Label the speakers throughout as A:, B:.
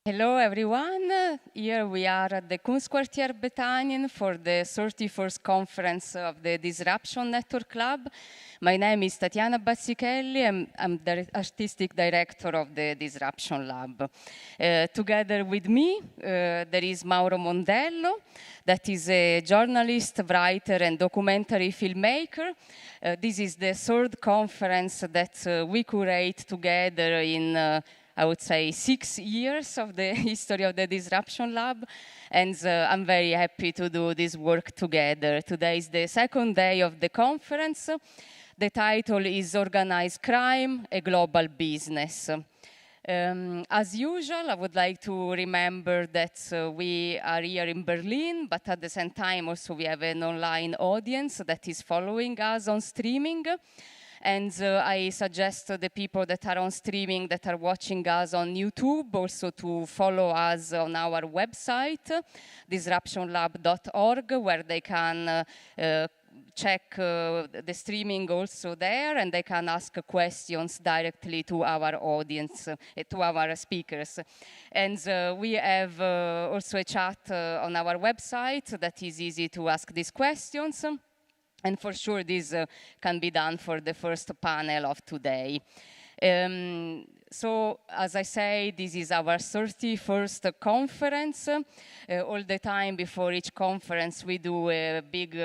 A: Hello, everyone. Here we are at the 𝗤𝗄𝗄𝗃 for the 31st conference of the Disruption Network Club. My name is Tatiana Bazzichelli, and I'm the artistic director of the Disruption Lab. Together with me, there is Mauro Mondello, that is a journalist, writer, and documentary filmmaker. This is the third conference that we curate together in I would say 6 years of the history of the Disruption Lab, and I'm very happy to do this work together. Today is the second day of the conference. The title is Organized Crime, a Global Business. As usual, I would like to remember that we are here in Berlin, but at the same time also we have an online audience that is following us on streaming. And I suggest to the people that are on streaming, that are watching us on YouTube, also to follow us on our website, disruptionlab.org, where they can check the streaming also there, and they can ask questions directly to our audience, to our speakers. And we have also a chat on our website that is easy to ask these questions. And for sure, this can be done for the first panel of today. So, as I say, this is our 31st conference. All the time before each conference, we do a big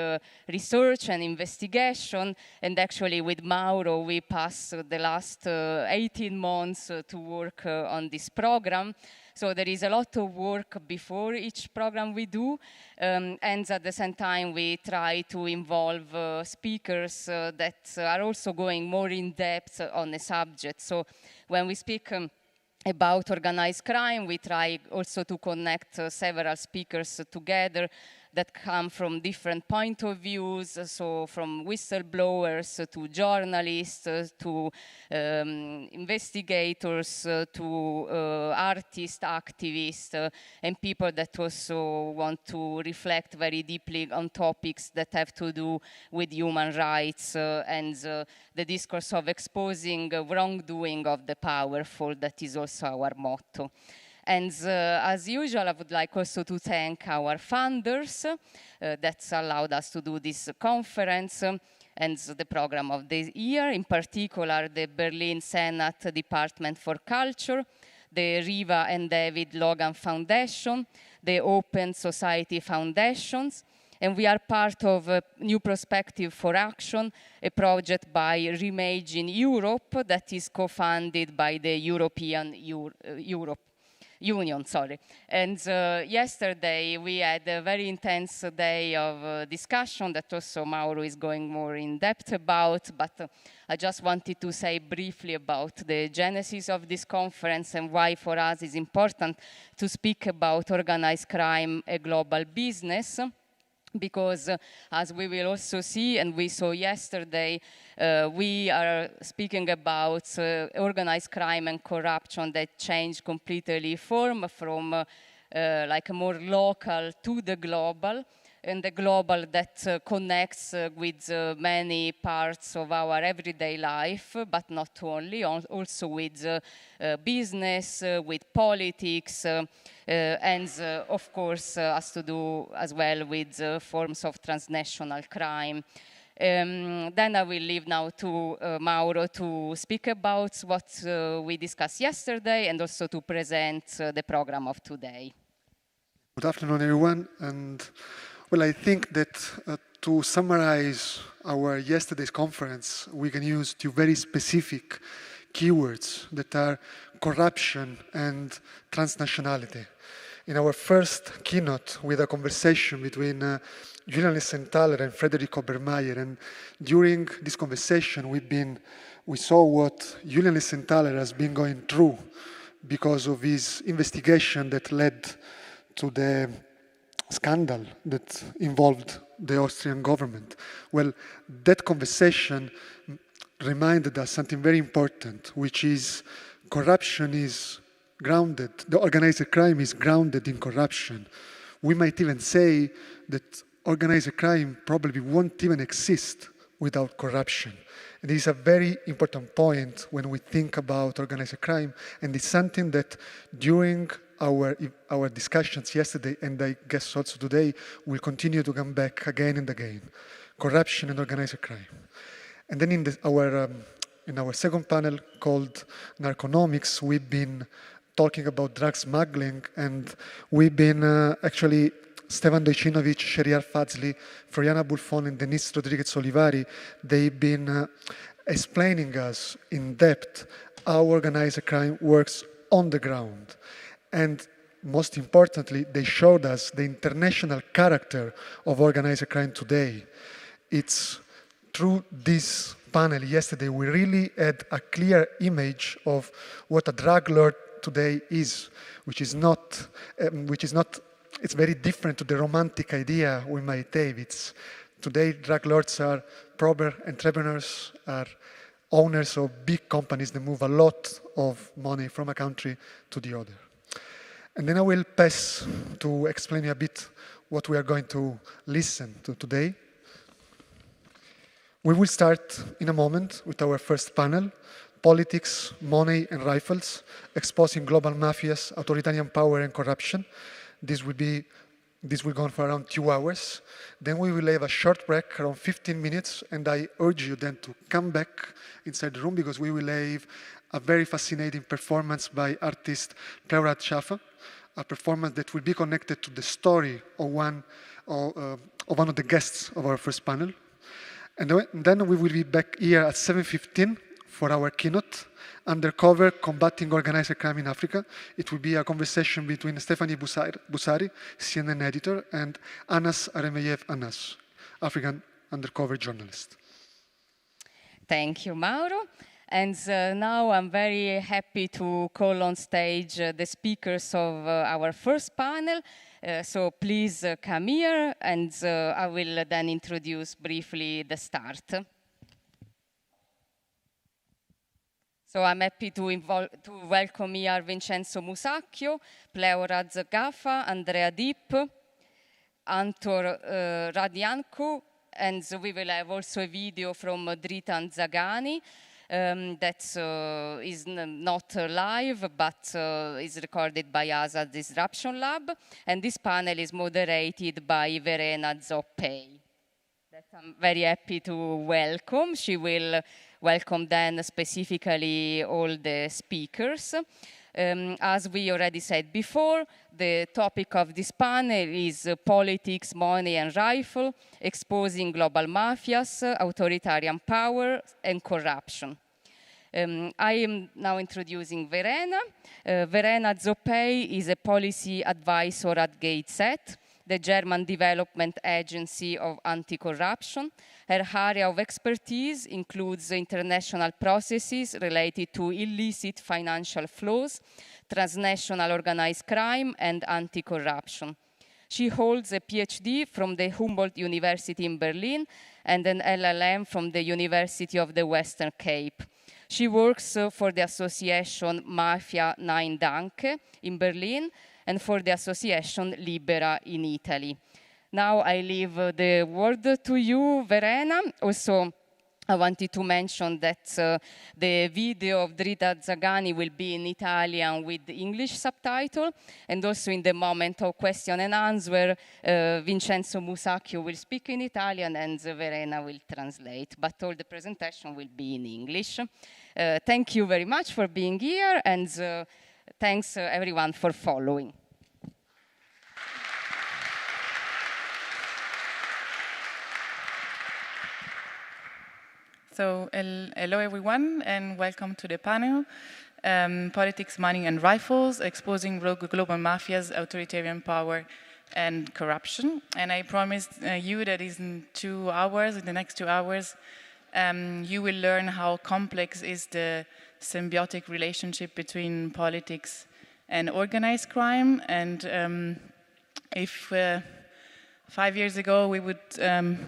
A: research and investigation. And actually, with Mauro, we passed the last 18 months to work on this program. So there is a lot of work before each program we do, and at the same time we try to involve speakers that are also going more in depth on the subject. So when we speak about organized crime, we try also to connect several speakers together that come from different point of views, so from whistleblowers to journalists to investigators to artists, activists, and people that also want to reflect very deeply on topics that have to do with human rights and the discourse of exposing wrongdoing of the powerful. That is also our motto. And as usual, I would like also to thank our funders that allowed us to do this conference and the program of the year, in particular the Berlin Senate Department for Culture, the Riva and David Logan Foundation, the Open Society Foundations, and we are part of a New Perspective for Action, a project by Reimagine Europe that is co-funded by the European Union. And yesterday we had a very intense day of discussion that also Mauro is going more in depth about, but I just wanted to say briefly about the genesis of this conference and why for us it's important to speak about organized crime, a global business. Because as we will also see, and we saw yesterday, we are speaking about organized crime and corruption that changed completely form from like a more local to the global, and the global that connects with many parts of our everyday life, but not only, also with business, with politics, and of course has to do as well with forms of transnational crime. Then I will leave now to Mauro to speak about what we discussed yesterday and also to present the program of today.
B: Good afternoon, everyone. And well, I think that to summarize our yesterday's conference, we can use two very specific keywords that are corruption and transnationality. In our first keynote, with a conversation between Julian Lessenthaler and 𝗏𝗏𝗏𝗏, and during this conversation, we saw what Julian Lessenthaler has been going through because of his investigation that led to the scandal that involved the Austrian government. Well, that conversation reminded us something very important, which is corruption is grounded, the organized crime is grounded in corruption. We might even say that organized crime probably won't even exist without corruption. And this is a very important point when we think about organized crime, and it's something that during our discussions yesterday, and I guess also today, will continue to come back again and again. Corruption and organized crime. And then in our second panel called Narconomics, we've been talking about drug smuggling, and we've been actually Stefan Dojcinovic, 𝗘𝘅𝗽𝗏𝗀𝗀, Fazli, Floriana Bulfon, and Denis Rodriguez Olivari, they've been explaining us in depth how organized crime works on the ground. And most importantly, they showed us the international character of organized crime today. It's through this panel yesterday, we really had a clear image of what a drug lord today is, which is not, it's very different to the romantic idea we might have. Today, drug lords are proper entrepreneurs, are owners of big companies that move a lot of money from a country to the other. And then I will pass to explain a bit what we are going to listen to today. We will start in a moment with our first panel, Politics, Money and Rifles, Exposing Global Mafias, Authoritarian Power and Corruption. This will go on for around 2 hours. Then we will have a short break, around 15 minutes, and I urge you then to come back inside the room because we will have a very fascinating performance by artist Pleurad Xhafa, a performance that will be connected to the story of one of the guests of our first panel. And then we will be back here at 7:15 for our keynote, Undercover Combating Organized Crime in Africa. It will be a conversation between Stephanie Busari, CNN editor, and Anas Aremeyev-Anas, African undercover journalist.
A: Thank you, Mauro. And now I'm very happy to call on stage the speakers of our first panel. So please come here, and I will then introduce briefly the start. So I'm happy to welcome here Vincenzo Musacchio, Pleurad Xhafa, Andrea Dip, Anton Radniankou, and we will have also a video from Dritan Zagani that is not live, but is recorded by us at Disruption Lab. And this panel is moderated by Verena Zoppei, that I'm very happy to welcome. She will welcome then specifically all the speakers. As we already said before, the topic of this panel is Politics, Money and Rifle, Exposing Global Mafias, Authoritarian Power and Corruption. I am now introducing Verena. Verena Zoppei is a policy advisor at 𝗥𝗏𝗏𝗀, the German development agency of anti-corruption. Her area of expertise includes international processes related to illicit financial flows, transnational organized crime, and anti-corruption. She holds a PhD from the Humboldt University in Berlin and an LLM from the University of the Western Cape. She works for the association Mafia 9 Danke in Berlin and for the association Libera in Italy. Now I leave the word to you, Verena. Also, I wanted to mention that the video of Dritan Zagani will be in Italian with English subtitle, and also in the moment of question and answer, Vincenzo Musacchio will speak in Italian and Verena will translate, but all the presentation will be in English. Thank you very much for being here, and thanks everyone for following.
C: So, hello everyone, and welcome to the panel, Politics, Money and Rifles, Exposing Rogue Global Mafias, Authoritarian Power and Corruption. And I promised you that in 2 hours, in the next 2 hours, you will learn how complex is the symbiotic relationship between politics and organized crime. And if 5 years ago we would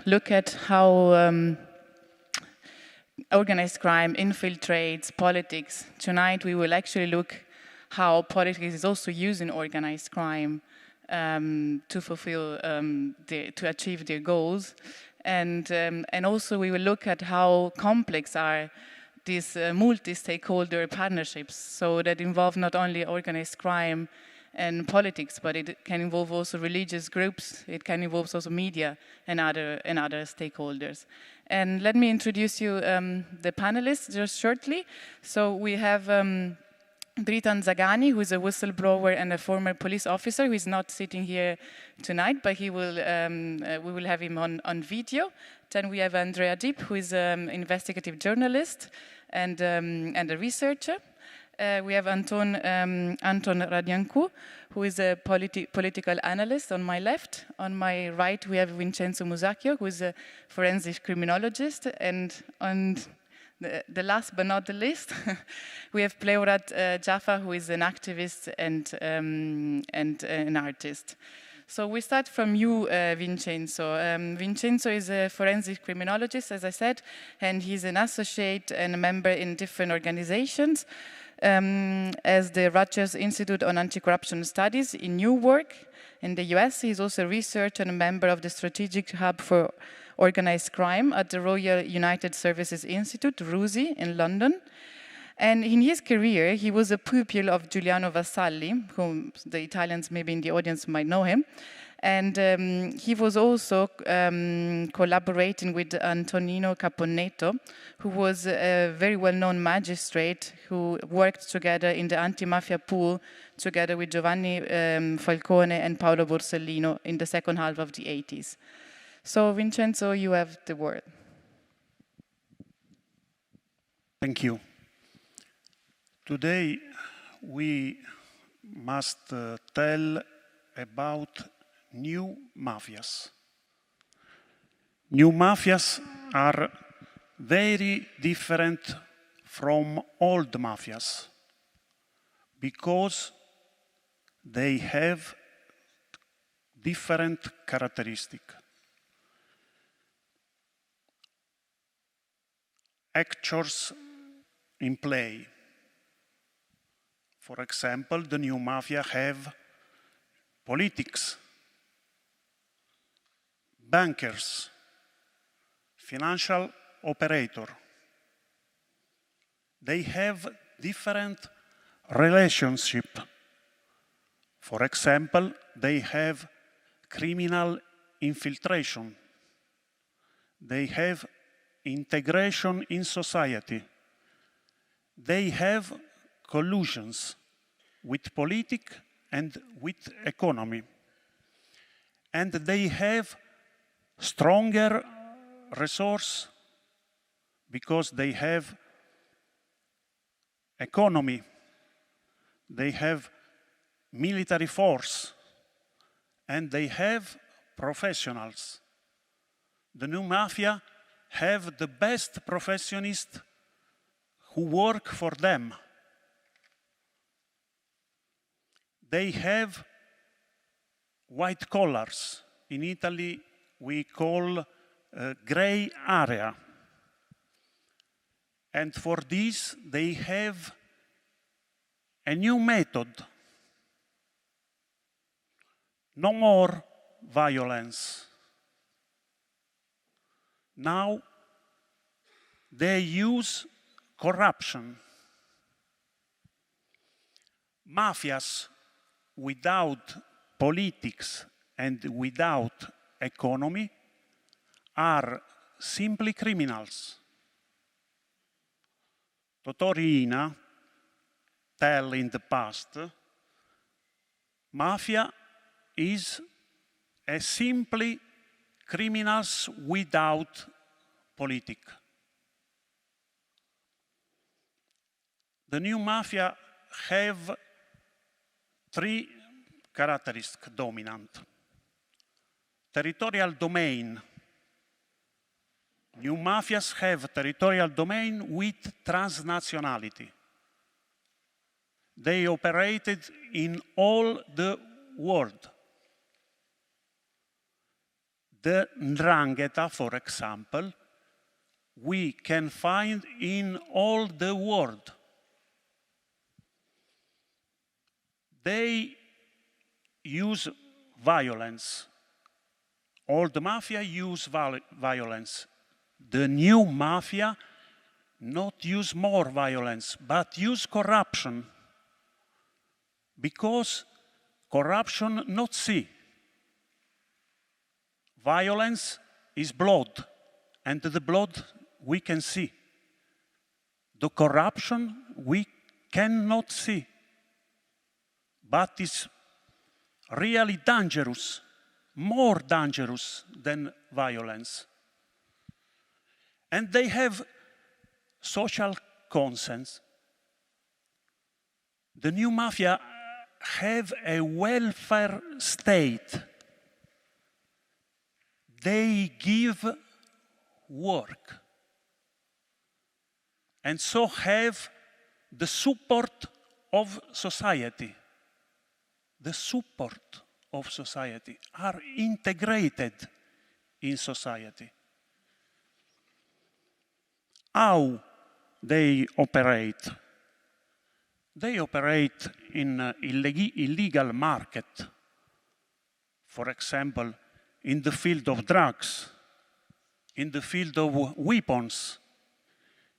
C: look at how organized crime infiltrates politics, tonight we will actually look how politics is also using organized crime to fulfill, to achieve their goals. And also we will look at how complex are these multi-stakeholder partnerships, so that involve not only organized crime and politics, but it can involve also religious groups, it can involve also media and other stakeholders. And let me introduce you the panelists just shortly. So we have Dritan Zagani, who is a whistleblower and a former police officer, who is not sitting here tonight, but he will, we will have him on video. Then we have Andrea Dip, who is an investigative journalist and a researcher. We have Anton Radniankou, who is a political analyst on my left. On my right, we have Vincenzo Musacchio, who is a forensic criminologist. And on the last but not the least, we have Pleurad Xhafa, who is an activist and an artist. So we start from you, Vincenzo. Vincenzo is a forensic criminologist, as I said, and he's an associate and a member in different organizations. As the Rutgers Institute on Anti-Corruption Studies in Newark in the US. He's also a researcher and a member of the Strategic Hub for Organized Crime at the Royal United Services Institute, 𝗎ci, in London. And in his career, he was a pupil of Giuliano Vassalli, whom the Italians maybe in the audience might know him. And he was also collaborating with Antonino Caponnetto, who was a very well-known magistrate who worked together in the anti-mafia pool together with Giovanni Falcone and Paolo Borsellino in the second half of the 80s. So, Vincenzo, you have the word.
D: Thank you. Today, we must tell about new mafias. New mafias are very different from old mafias because they have different characteristics. Actors in play. For example, the new mafia have politics, bankers, financial operator. They have different relationship. For example, they have criminal infiltration. They have integration in society. They have collusions with politics and with economy. And they have stronger resource because they have economy, they have military force, and they have professionals. The new mafia have the best professionists who work for them. They have white collars. In Italy, we call gray area. And for this, they have a new method. No more violence. Now, they use corruption. Mafias without politics and without economy are simply criminals. Tatiana tell in the past, mafia is a simply criminals without politics. The new mafia have three characteristics dominant. Territorial domain. New mafias have territorial domain with transnationality. They operated in all the world. The 'ndrangheta, for example, we can find in all the world. They use violence. All the mafia use violence. The new mafia not use more violence, but use corruption. Because corruption not see. Violence is blood, and the blood we can see. The corruption we cannot see, but is really dangerous, more dangerous than violence. And they have social consent. The new mafia have a welfare state. They give work. And so have the support of society. The support of society are integrated in society. How they operate? They operate in illegal market. For example, in the field of drugs, in the field of weapons,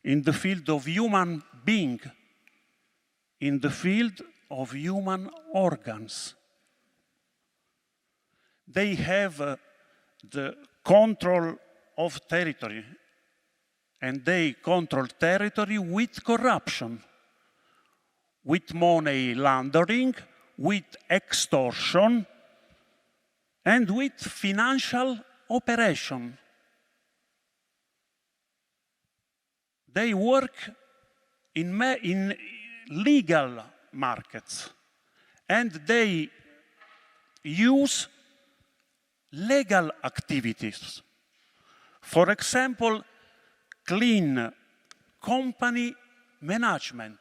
D: in the field of human being, in the field of human organs. They have the control of territory, and they control territory with corruption, with money laundering, with extortion, and with financial operation. They work in legal markets, and they use legal activities. For example, clean company management.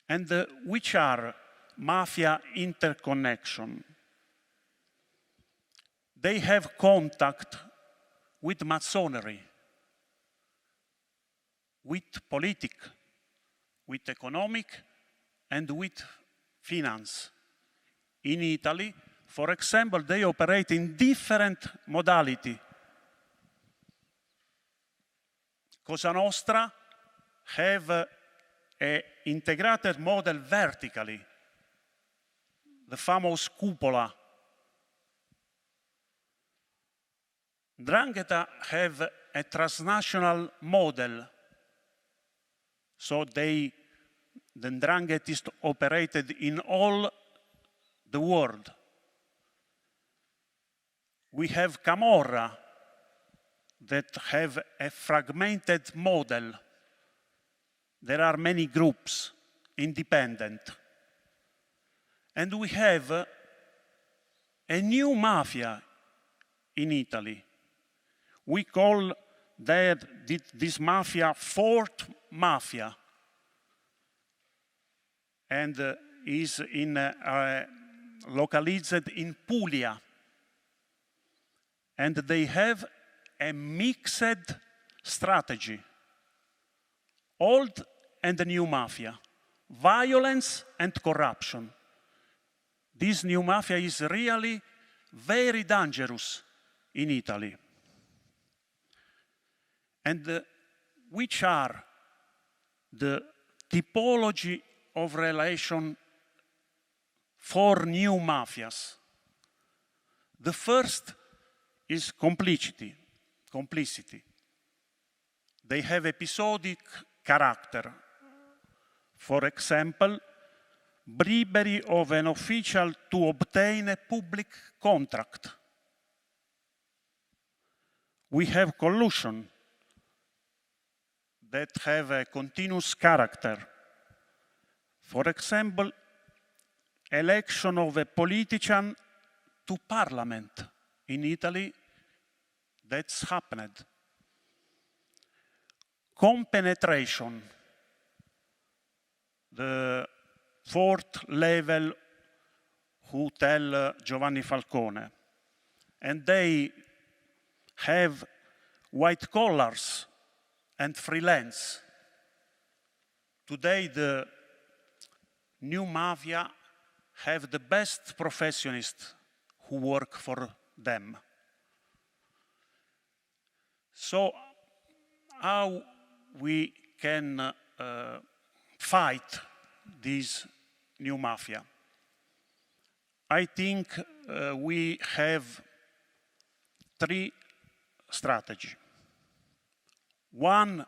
D: And which are mafia interconnection? They have contact with masonry, with politics, with economic, and with finance. In Italy, for example, they operate in different modalities. Cosa Nostra have an integrated model vertically, the famous cupola. 'Ndrangheta have a transnational model. So the 'ndranghetists operated in all the world. We have Camorra that have a fragmented model. There are many groups, independent. And we have a new mafia in Italy. We call this mafia fourth mafia, and is localized in Puglia. And they have a mixed strategy, old and new mafia, violence and corruption. This new mafia is really very dangerous in Italy. and which are the typology of relation for new mafias. The first is complicity. They have episodic character. For example, bribery of an official to obtain a public contract. We have collusion that have a continuous character. For example, election of a politician to parliament. In Italy, that's happened. Compenetration, the fourth level who tell Giovanni Falcone. And they have white collars and freelance. Today, the new mafia have the best professionists who work for them. So, how we can fight this new mafia? I think we have three strategies. One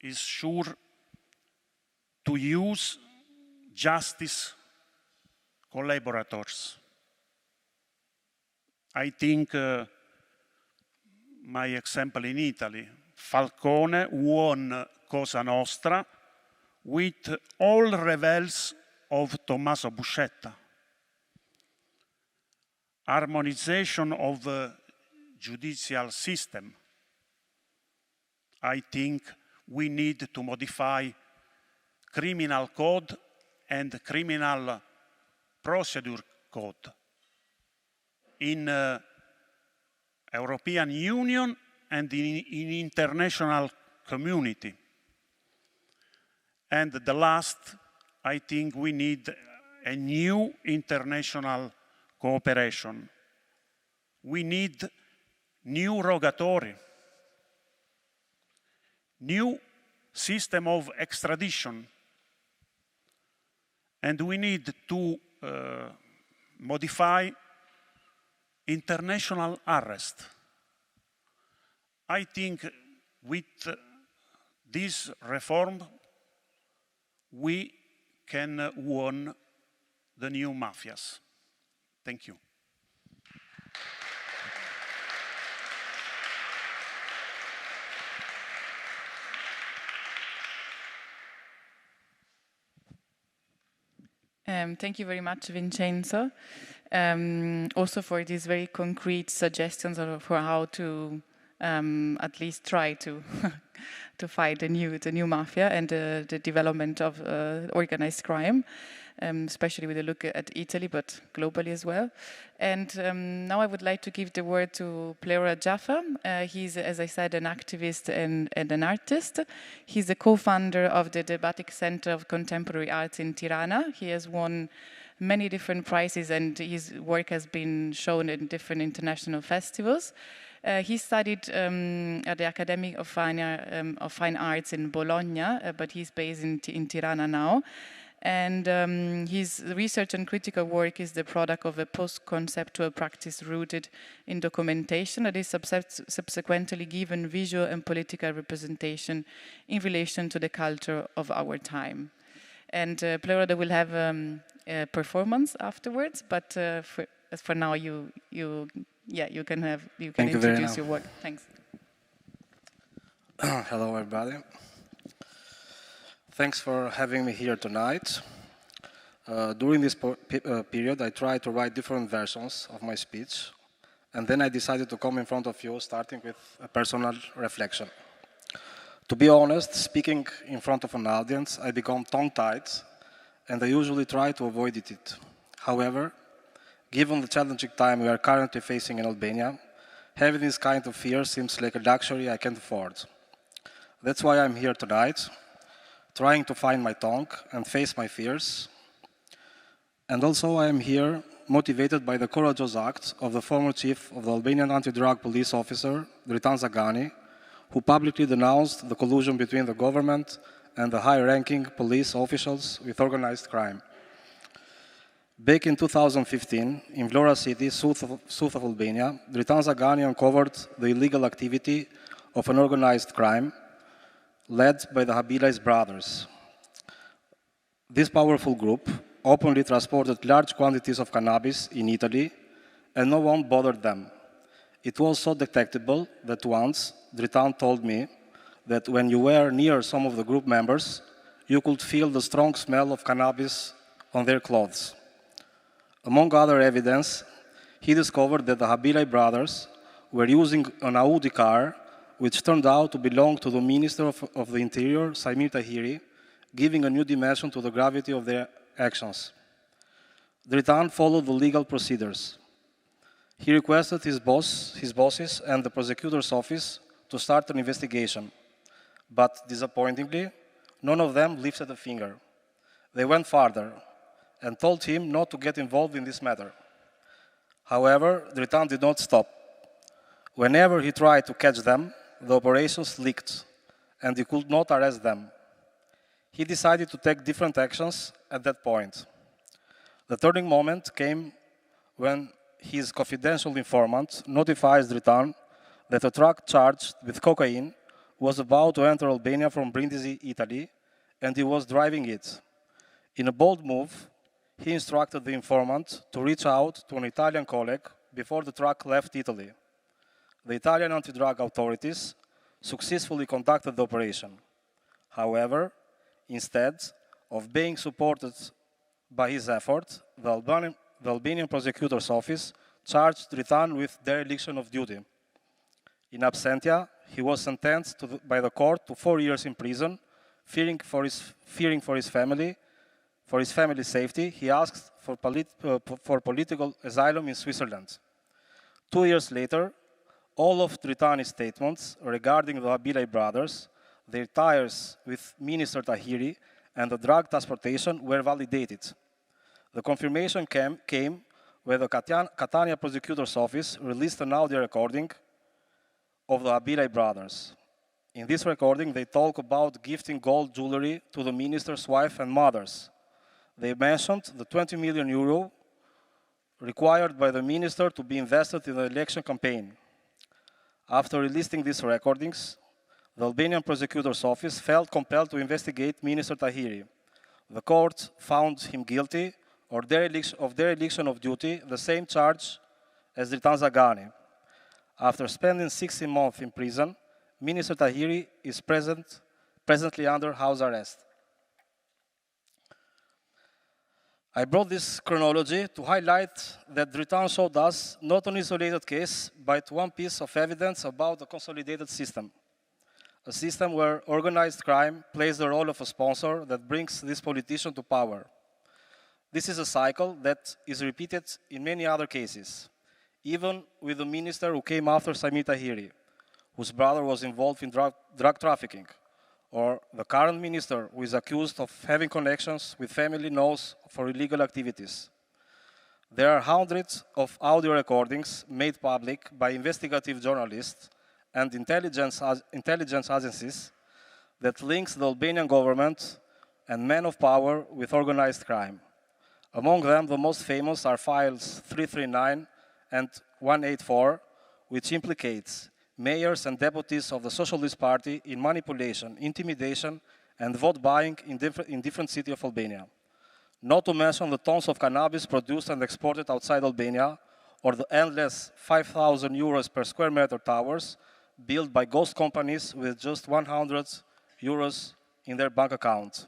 D: is sure to use justice collaborators. I think my example in Italy, Falcone won Cosa Nostra with all rebels of Tommaso Buscetta. Harmonization of the judicial system. I think we need to modify criminal code and criminal procedure code in European Union and in international community. And the last, I think we need a new international cooperation. We need new rogatory, new system of extradition, and we need to modify international arrest. I think with this reform, we can win the new mafias. Thank you.
C: Thank you very much, Vincenzo. Also for these very concrete suggestions for how to at least try to to fight the new mafia and the development of organized crime, especially with a look at Italy, but globally as well. And now I would like to give the word to Pleurad Xhafa. He's, as I said, an activist and an artist. He's the co-founder of the 𝗤𝗏𝗀𝗀 Center of Contemporary Arts in Tirana. He has won many different prizes and his work has been shown in different international festivals. He studied at the Academy of Fine Arts in Bologna, but he's based in Tirana now. And his research and critical work is the product of a post-conceptual practice rooted in documentation that is subsequently given visual and political representation in relation to the culture of our time. And Pleurad will have a performance afterwards, but for now you can introduce your work. Thanks.
E: Hello, everybody. Thanks for having me here tonight. During this period, I tried to write different versions of my speech, and then I decided to come in front of you, starting with a personal reflection. To be honest, speaking in front of an audience, I become tongue-tied, and I usually try to avoid it. However, given the challenging time we are currently facing in Albania, having this kind of fear seems like a luxury I can't afford. That's why I'm here tonight, trying to find my tongue and face my fears. And also I am here motivated by the courageous act of the former chief of the Albanian anti-drug police officer, Dritan Zagani, who publicly denounced the collusion between the government and the high-ranking police officials with organized crime. Back in 2015, in Vlora city, south of Albania, Dritan Zagani uncovered the illegal activity of an organized crime led by the 𝗤𝗍𝗆 brothers. This powerful group openly transported large quantities of cannabis in Italy, and no one bothered them. It was so detectable that once Dritan told me that when you were near some of the group members, you could feel the strong smell of cannabis on their clothes. Among other evidence, he discovered that the 𝗤𝗍𝗆 brothers were using an Audi car, which turned out to belong to the Minister of the Interior, 𝗖mise Tahiri, giving a new dimension to the gravity of their actions. Dritan followed the legal procedures. He requested his bosses and the prosecutor's office to start an investigation. But disappointingly, none of them lifted a finger. They went farther and told him not to get involved in this matter. However, Dritan did not stop. Whenever he tried to catch them, the operations leaked, and he could not arrest them. He decided to take different actions at that point. The turning moment came when his confidential informant notifies Dritan that a truck charged with cocaine was about to enter Albania from Brindisi, Italy, and he was driving it. In a bold move, he instructed the informant to reach out to an Italian colleague before the truck left Italy. The Italian anti-drug authorities successfully conducted the operation. However, instead of being supported by his effort, the Albanian prosecutor's office charged Dritan with dereliction of duty. In absentia, he was sentenced by the court to 4 years in prison. Fearing for his family's safety, he asked for political asylum in Switzerland. 2 years later, all of Dritan's statements regarding the 𝗤𝗍𝗆 brothers, their ties with Minister Tahiri, and the drug transportation were validated. The confirmation came when the Catania prosecutor's office released an audio recording of the 𝗤𝗍𝗆 brothers. In this recording, they talk about gifting gold jewelry to the minister's wife and mothers. They mentioned the 20 million euro required by the minister to be invested in the election campaign. After releasing these recordings, the Albanian prosecutor's office felt compelled to investigate Minister Tahiri. The court found him guilty of dereliction of duty, the same charge as Dritan Zagani. After spending 16 months in prison, Minister Tahiri is presently under house arrest. I brought this chronology to highlight that Dritan showed us not an isolated case, but one piece of evidence about a consolidated system. A system where organized crime plays the role of a sponsor that brings this politician to power. This is a cycle that is repeated in many other cases, even with the minister who came after 𝗖mise Tahiri, whose brother was involved in drug trafficking, or the current minister who is accused of having connections with family knows for illegal activities. There are hundreds of audio recordings made public by investigative journalists and intelligence agencies that links the Albanian government and men of power with organized crime. Among them, the most famous are files 339 and 184, which implicates mayors and deputies of the Socialist Party in manipulation, intimidation, and vote buying in different cities of Albania. Not to mention the tons of cannabis produced and exported outside Albania, or the endless 5,000 euros per square meter towers built by ghost companies with just 100 euros in their bank account.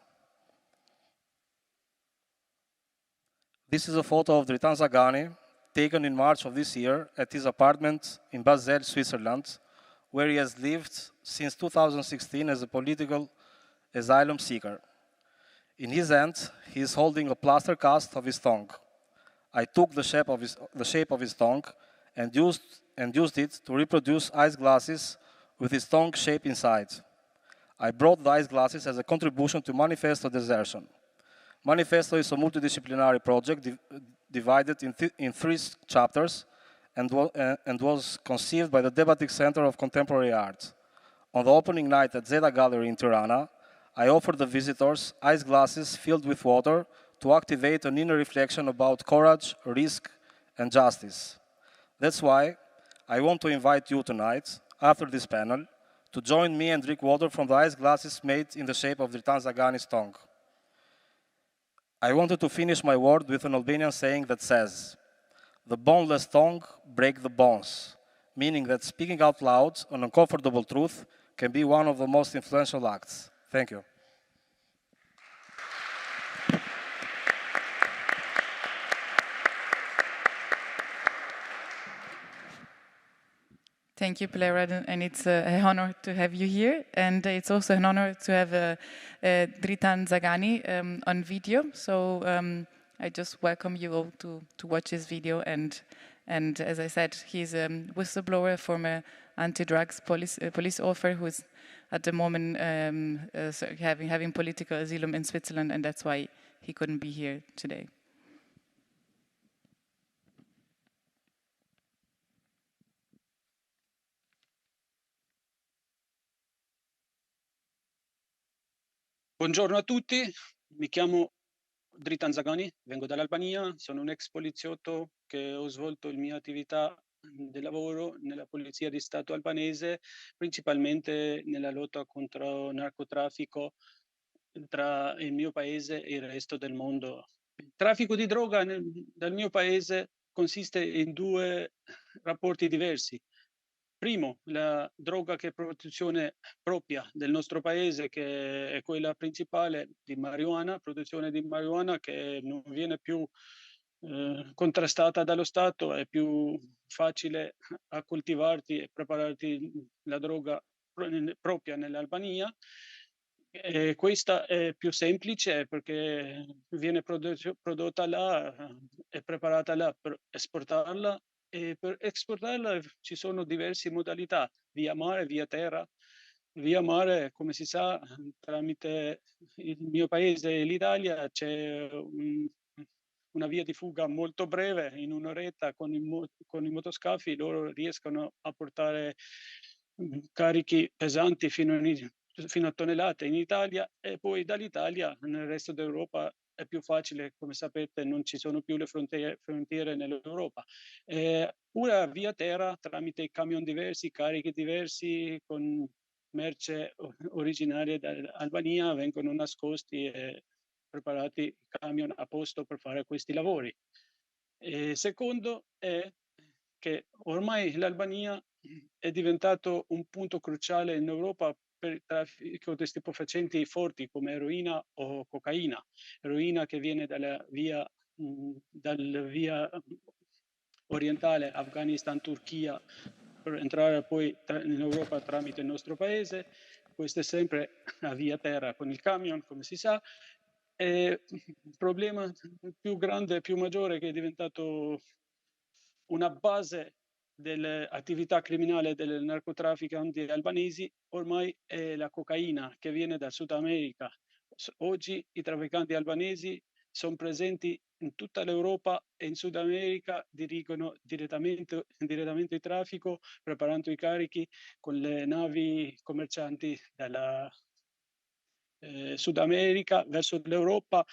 E: This is a photo of Dritan Zagani, taken in March of this year at his apartment in Bazzichelli, Switzerland, where he has lived since 2016 as a political asylum seeker. In his hand, he is holding a plaster cast of his tongue. I took the shape of his tongue and used it to reproduce ice glasses with his tongue shape inside. I brought the ice glasses as a contribution to Manifesto Desertion. Manifesto is a multidisciplinary project divided in 3 chapters and was conceived by the Debatic Center of Contemporary Art. On the opening night at Zeta Gallery in Tirana, I offered the visitors ice glasses filled with water to activate an inner reflection about courage, risk, and justice. That's why I want to invite you tonight, after this panel, to join me and drink water from the ice glasses made in the shape of Dritan Zagani's tongue. I wanted to finish my word with an Albanian saying that says, "The boneless tongue break the bones," meaning that speaking out loud an uncomfortable truth can be one of the most influential acts. Thank you.
C: Thank you, Pleurad, and it's an honor to have you here. And it's also an honor to have Dritan Zagani on video. So I just welcome you all to watch this video. And as I said, he's a whistleblower, former anti-drugs police officer who's at the moment having political asylum in Switzerland, and that's why he couldn't be here today.
F: Buongiorno a tutti, mi chiamo Dritan Zagani, vengo dall'Albania, sono un ex poliziotto che ho svolto la mia attività di lavoro nella Polizia di Stato albanese, principalmente nella lotta contro il narcotraffico tra il mio paese e il resto del mondo. Il traffico di droga dal mio paese consiste in due rapporti diversi. Primo, la droga che è produzione propria del nostro paese, che è quella principale di marijuana, produzione di marijuana che non viene più contrastata dallo Stato, è più facile a coltivarti e prepararti la droga propria nell'Albania. Questa è più semplice perché viene prodotta là e preparata là per esportarla. E per esportarla ci sono diverse modalità, via mare, via terra. Via mare, come si sa, tramite il mio paese e l'Italia c'è una via di fuga molto breve, in un'oretta con i motoscafi loro riescono a portare carichi pesanti fino a tonnellate in Italia, e poi dall'Italia nel resto d'Europa è più facile, come sapete non ci sono più le frontiere nell'Europa. Ora via terra, tramite camion diversi, carichi diversi, con merce originaria dall'Albania, vengono nascosti e preparati camion a posto per fare questi lavori. Secondo è che ormai l'Albania è diventato un punto cruciale in Europa per il traffico di stupefacenti forti come eroina o cocaina. Eroina che viene dalla via orientale, Afghanistan, Turchia, per entrare poi in Europa tramite il nostro paese. Questo è sempre a via terra con il camion, come si sa. Il problema più grande, più maggiore, che è diventato una base dell'attività criminale dei narcotrafficanti albanesi, ormai è la cocaina che viene dal Sud America. Oggi i trafficanti albanesi sono presenti in tutta l'Europa e in Sud America, dirigono direttamente il traffico, preparando i carichi con le navi commercianti dalla Sud America verso l'Europa,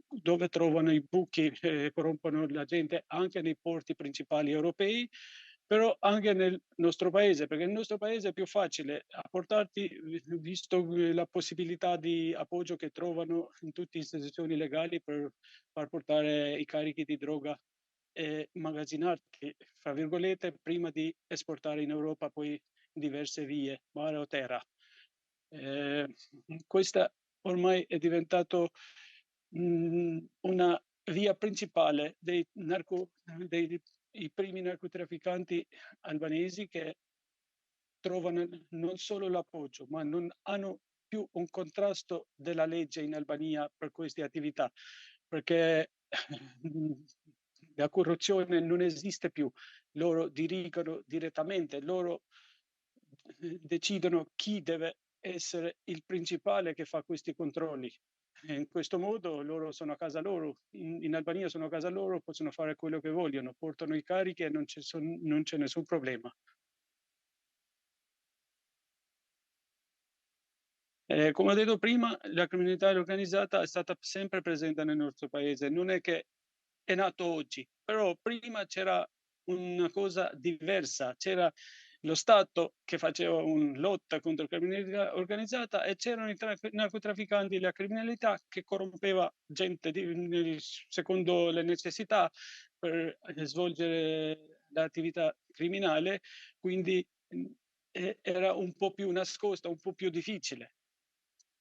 F: dove trovano i buchi che corrompono la gente anche nei porti principali europei, però anche nel nostro paese, perché nel nostro paese è più facile apportarti, visto la possibilità di appoggio che trovano in tutte le istituzioni legali per far portare i carichi di droga e magazzinarti, fra virgolette, prima di esportare in Europa poi in diverse vie, mare o terra. Questa ormai è diventato una via principale dei primi narcotrafficanti albanesi, che trovano non solo l'appoggio, ma non hanno più un contrasto della legge in Albania per queste attività, perché la corruzione non esiste più. Loro dirigono direttamente, loro decidono chi deve essere il principale che fa questi controlli. E in questo modo loro sono a casa loro, in Albania sono a casa loro, possono fare quello che vogliono, portano i carichi e non c'è nessun problema. Come ho detto prima, la criminalità organizzata è stata sempre presente nel nostro paese, non è che è nato oggi, però prima c'era una cosa diversa, c'era lo Stato che faceva una lotta contro la criminalità organizzata e c'erano i narcotrafficanti, la criminalità che corrompeva gente secondo le necessità per svolgere l'attività criminale, quindi era un po' più nascosta, un po' più difficile.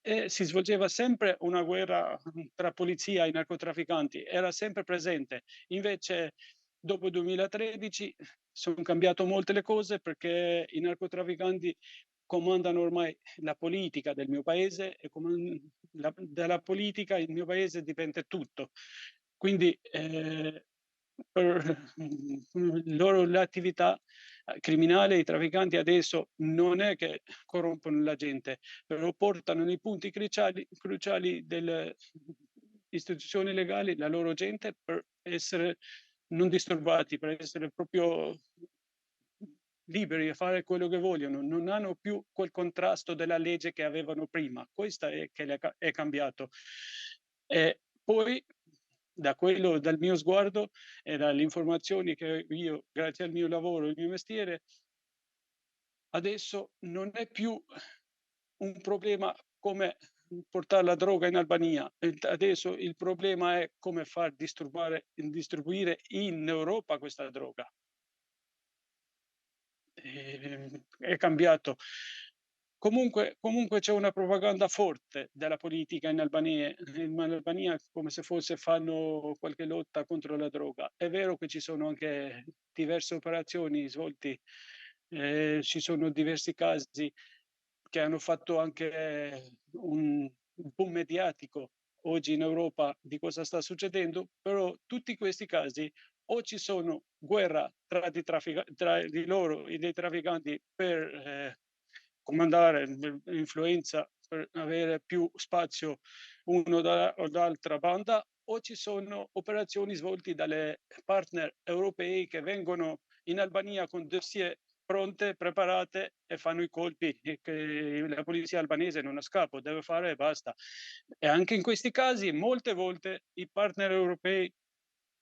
F: E si svolgeva sempre una guerra tra polizia e narcotrafficanti, era sempre presente. Invece, dopo il 2013, sono cambiate molte le cose perché i narcotrafficanti comandano ormai la politica del mio paese e dalla politica il mio paese dipende tutto. Quindi per loro l'attività criminale, i trafficanti adesso non è che corrompono la gente, però portano nei punti cruciali delle istituzioni legali la loro gente per essere non disturbati, per essere proprio liberi a fare quello che vogliono, non hanno più quel contrasto della legge che avevano prima. Questo è che è cambiato. E poi dal mio sguardo e dalle informazioni che io, grazie al mio lavoro, il mio mestiere, adesso non è più un problema come portare la droga in Albania. Adesso il problema è come far distribuire in Europa questa droga. È cambiato. Comunque c'è una propaganda forte della politica in Albania, come se fosse fanno qualche lotta contro la droga. È vero che ci sono anche diverse operazioni svolte, ci sono diversi casi che hanno fatto anche un boom mediatico oggi in Europa di cosa sta succedendo, però tutti questi casi o ci sono guerra tra di loro e dei trafficanti per comandare l'influenza, per avere più spazio uno o dall'altra banda, o ci sono operazioni svolte dalle partner europei che vengono in Albania con dossier pronte, preparate e fanno i colpi che la polizia albanese non ha scapo, deve fare e basta. E anche in questi casi molte volte i partner europei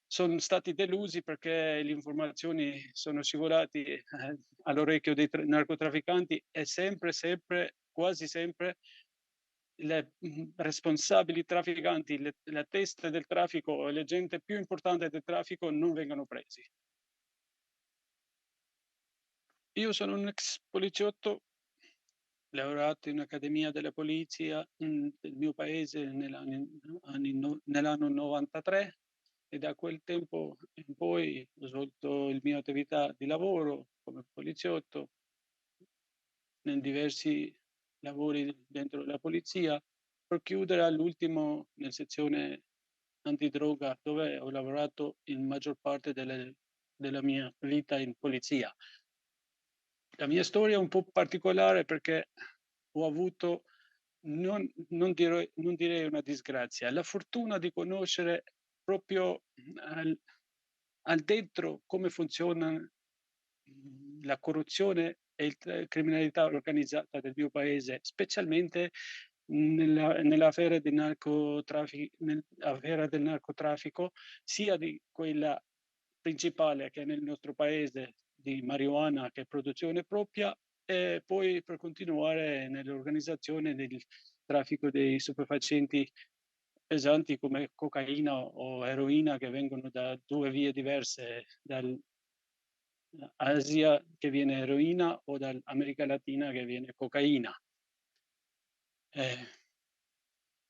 F: sono stati delusi perché le informazioni sono scivolate all'orecchio dei narcotrafficanti e quasi sempre le responsabili trafficanti, la testa del traffico e le gente più importante del traffico non vengono presi. Io sono un ex poliziotto, laureato in Accademia della Polizia del mio paese nell'anno 93 e da quel tempo in poi ho svolto la mia attività di lavoro come poliziotto in diversi lavori dentro la polizia, per chiudere all'ultimo nella sezione antidroga dove ho lavorato in maggior parte della mia vita in polizia. La mia storia è un po' particolare perché ho avuto, non direi una disgrazia, la fortuna di conoscere proprio al dentro come funziona la corruzione e la criminalità organizzata del mio paese, specialmente nell'affare del narcotraffico, sia di quella principale che è nel nostro paese di marijuana che è produzione propria e poi per continuare nell'organizzazione del traffico dei stupefacenti pesanti come cocaina o eroina che vengono da due vie diverse, dall'Asia che viene eroina o dall'America Latina che viene cocaina.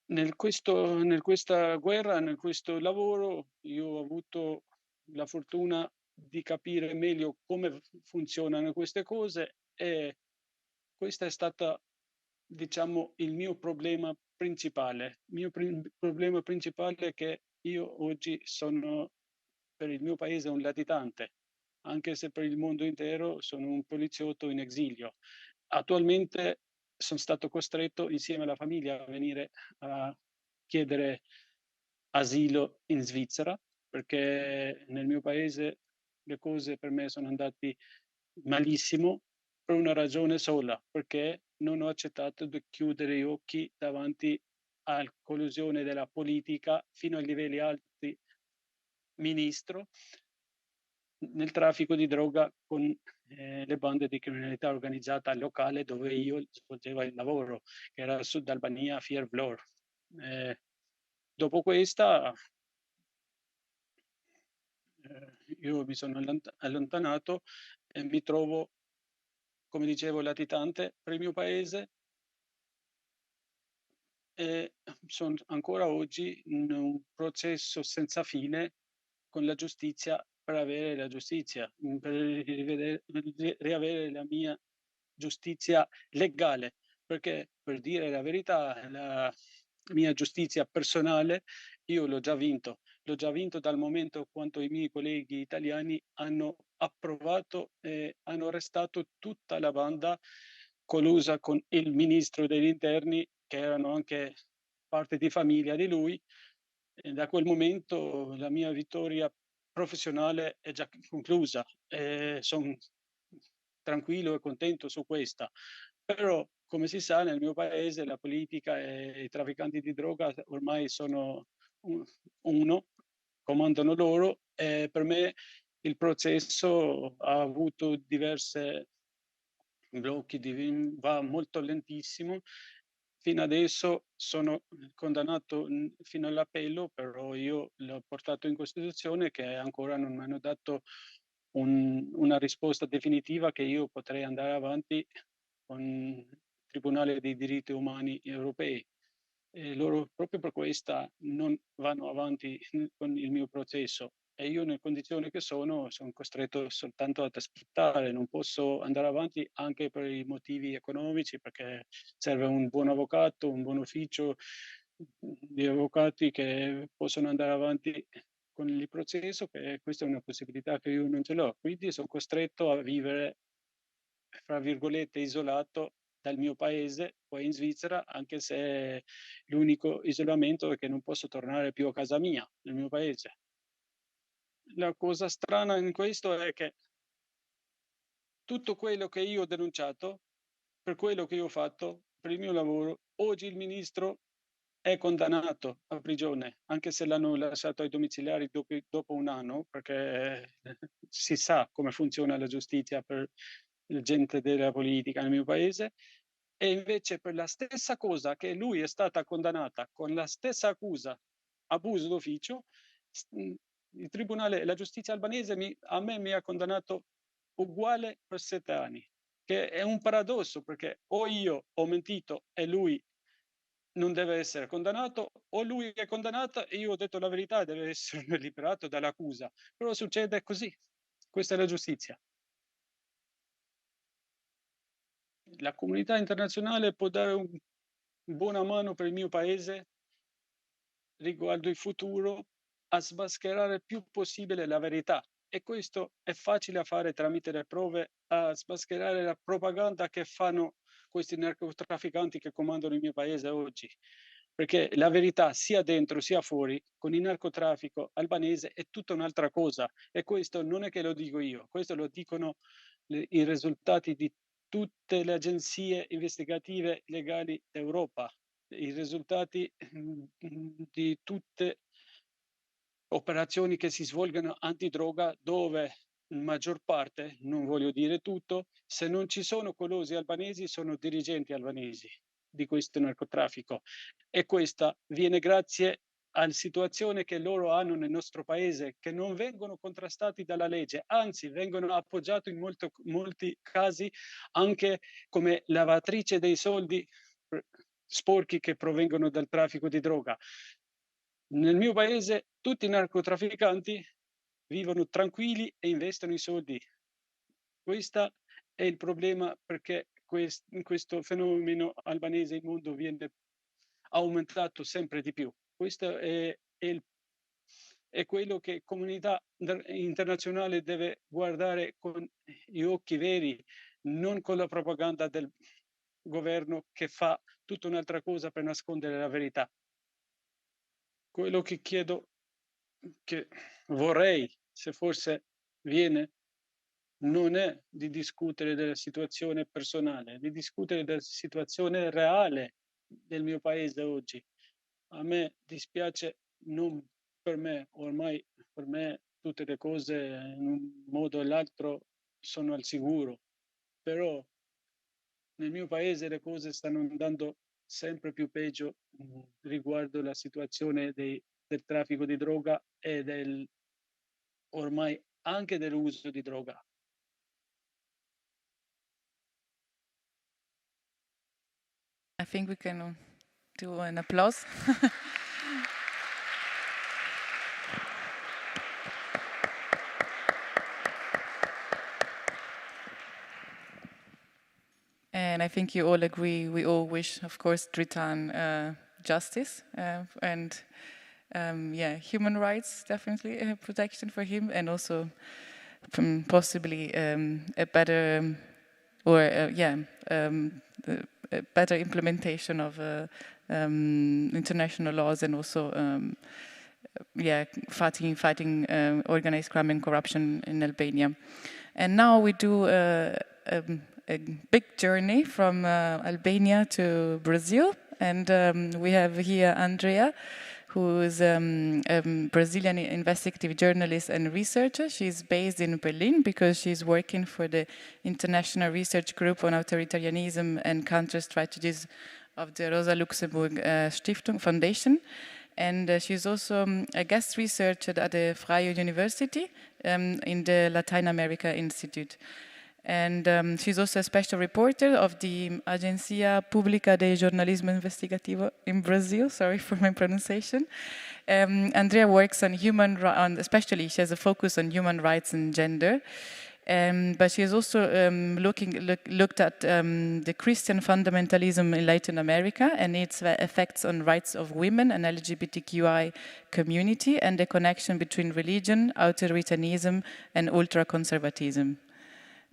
F: Nel questa guerra, nel questo lavoro, io ho avuto la fortuna di capire meglio come funzionano queste cose e questo è stato, diciamo, il mio problema principale. Il mio problema principale è che io oggi sono, per il mio paese, un latitante, anche se per il mondo intero sono un poliziotto in esilio. Attualmente sono stato costretto insieme alla famiglia a venire a chiedere asilo in Svizzera perché nel mio paese le cose per me sono andate malissimo per una ragione sola, perché non ho accettato di chiudere gli occhi davanti alla collusione della politica fino ai livelli alti, ministro, nel traffico di droga con le bande di criminalità organizzata locale dove io svolgevo il lavoro, che era Sud Albania, 𝗖𝗍𝗆. Dopo questa io mi sono allontanato e mi trovo, come dicevo, latitante per il mio paese e sono ancora oggi in un processo senza fine con la giustizia per avere la giustizia, per riavere la mia giustizia legale, perché per dire la verità, la mia giustizia personale io l'ho già vinto dal momento quando i miei colleghi italiani hanno approvato e hanno arrestato tutta la banda collusa con il ministro degli interni, che erano anche parte di famiglia di lui. E da quel momento la mia vittoria professionale è già conclusa e sono tranquillo e contento su questa. Però, come si sa, nel mio paese la politica e i trafficanti di droga ormai sono uno, comandano loro e per me il processo ha avuto diverse blocchi, va molto lentissimo. Fino adesso sono condannato fino all'appello, però io l'ho portato in Costituzione che ancora non mi hanno dato una risposta definitiva che io potrei andare avanti con il Tribunale dei diritti umani europei. E loro proprio per questa non vanno avanti con il mio processo e io nelle condizioni che sono costretto soltanto ad aspettare, non posso andare avanti anche per i motivi economici, perché serve un buon avvocato, un buon ufficio di avvocati che possono andare avanti con il processo, che questa è una possibilità che io non ce l'ho, quindi sono costretto a vivere, fra virgolette, isolato dal mio paese, poi in Svizzera, anche se l'unico isolamento è che non posso tornare più a casa mia, nel mio paese. La cosa strana in questo è che tutto quello che io ho denunciato, per quello che io ho fatto, per il mio lavoro, oggi il ministro è condannato a prigione, anche se l'hanno lasciato ai domiciliari dopo un anno, perché si sa come funziona la giustizia per la gente della politica nel mio paese, e invece per la stessa cosa che lui è stata condannata, con la stessa accusa, abuso d'ufficio, il tribunale, la giustizia albanese a me mi ha condannato uguale per 7 anni, che è un paradosso, perché o io ho mentito e lui non deve essere condannato, o lui è condannato e io ho detto la verità e deve essere liberato dall'accusa. Però succede così. Questa è la giustizia. La comunità internazionale può dare una buona mano per il mio paese riguardo il futuro a smascherare il più possibile la verità. E questo è facile a fare tramite le prove, a smascherare la propaganda che fanno questi narcotrafficanti che comandano il mio paese oggi. Perché la verità sia dentro sia fuori con il narcotraffico albanese è tutta un'altra cosa. E questo non è che lo dico io, questo lo dicono i risultati di tutte le agenzie investigative legali d'Europa, i risultati di tutte operazioni che si svolgono antidroga, dove in maggior parte, non voglio dire tutto, se non ci sono colossi albanesi, sono dirigenti albanesi di questo narcotraffico. E questa viene grazie alla situazione che loro hanno nel nostro paese, che non vengono contrastati dalla legge, anzi vengono appoggiati in molti casi anche come lavatrice dei soldi sporchi che provengono dal traffico di droga. Nel mio paese tutti i narcotrafficanti vivono tranquilli e investono i soldi. Questo è il problema, perché questo fenomeno albanese in mondo viene aumentato sempre di più. Questo è quello che la comunità internazionale deve guardare con gli occhi veri, non con la propaganda del governo che fa tutta un'altra cosa per nascondere la verità. Quello che chiedo, che vorrei, se forse viene, non è di discutere della situazione personale, di discutere della situazione reale del mio paese oggi. A me dispiace, non per me, ormai per me tutte le cose in un modo o l'altro sono al sicuro, però nel mio paese le cose stanno andando sempre più peggio riguardo la situazione del traffico di droga e ormai anche dell'uso di droga.
C: I think we can do an applause. And I think you all agree, we all wish, of course, Dritan justice and yeah, human rights, definitely, protection for him, and also possibly a better, a better implementation of international laws, and also fighting organized crime and corruption in Albania. And now we do a big journey from Albania to Brazil, and we have here Andrea, who is a Brazilian investigative journalist and researcher. She's based in Berlin because she's working for the International Research Group on Authoritarianism and Counter Strategies of the Rosa Luxemburg Stiftung Foundation. And she's also a guest researcher at the Freie University in the Latin America Institute. And she's also a special reporter of the Agência Pública de Jornalismo Investigativo in Brazil. Sorry for my pronunciation. Andrea works on especially she has a focus on human rights and gender. But she has also looked at the Christian fundamentalism in Latin America and its effects on rights of women and LGBTQI community, and the connection between religion, authoritarianism, and ultra-conservatism.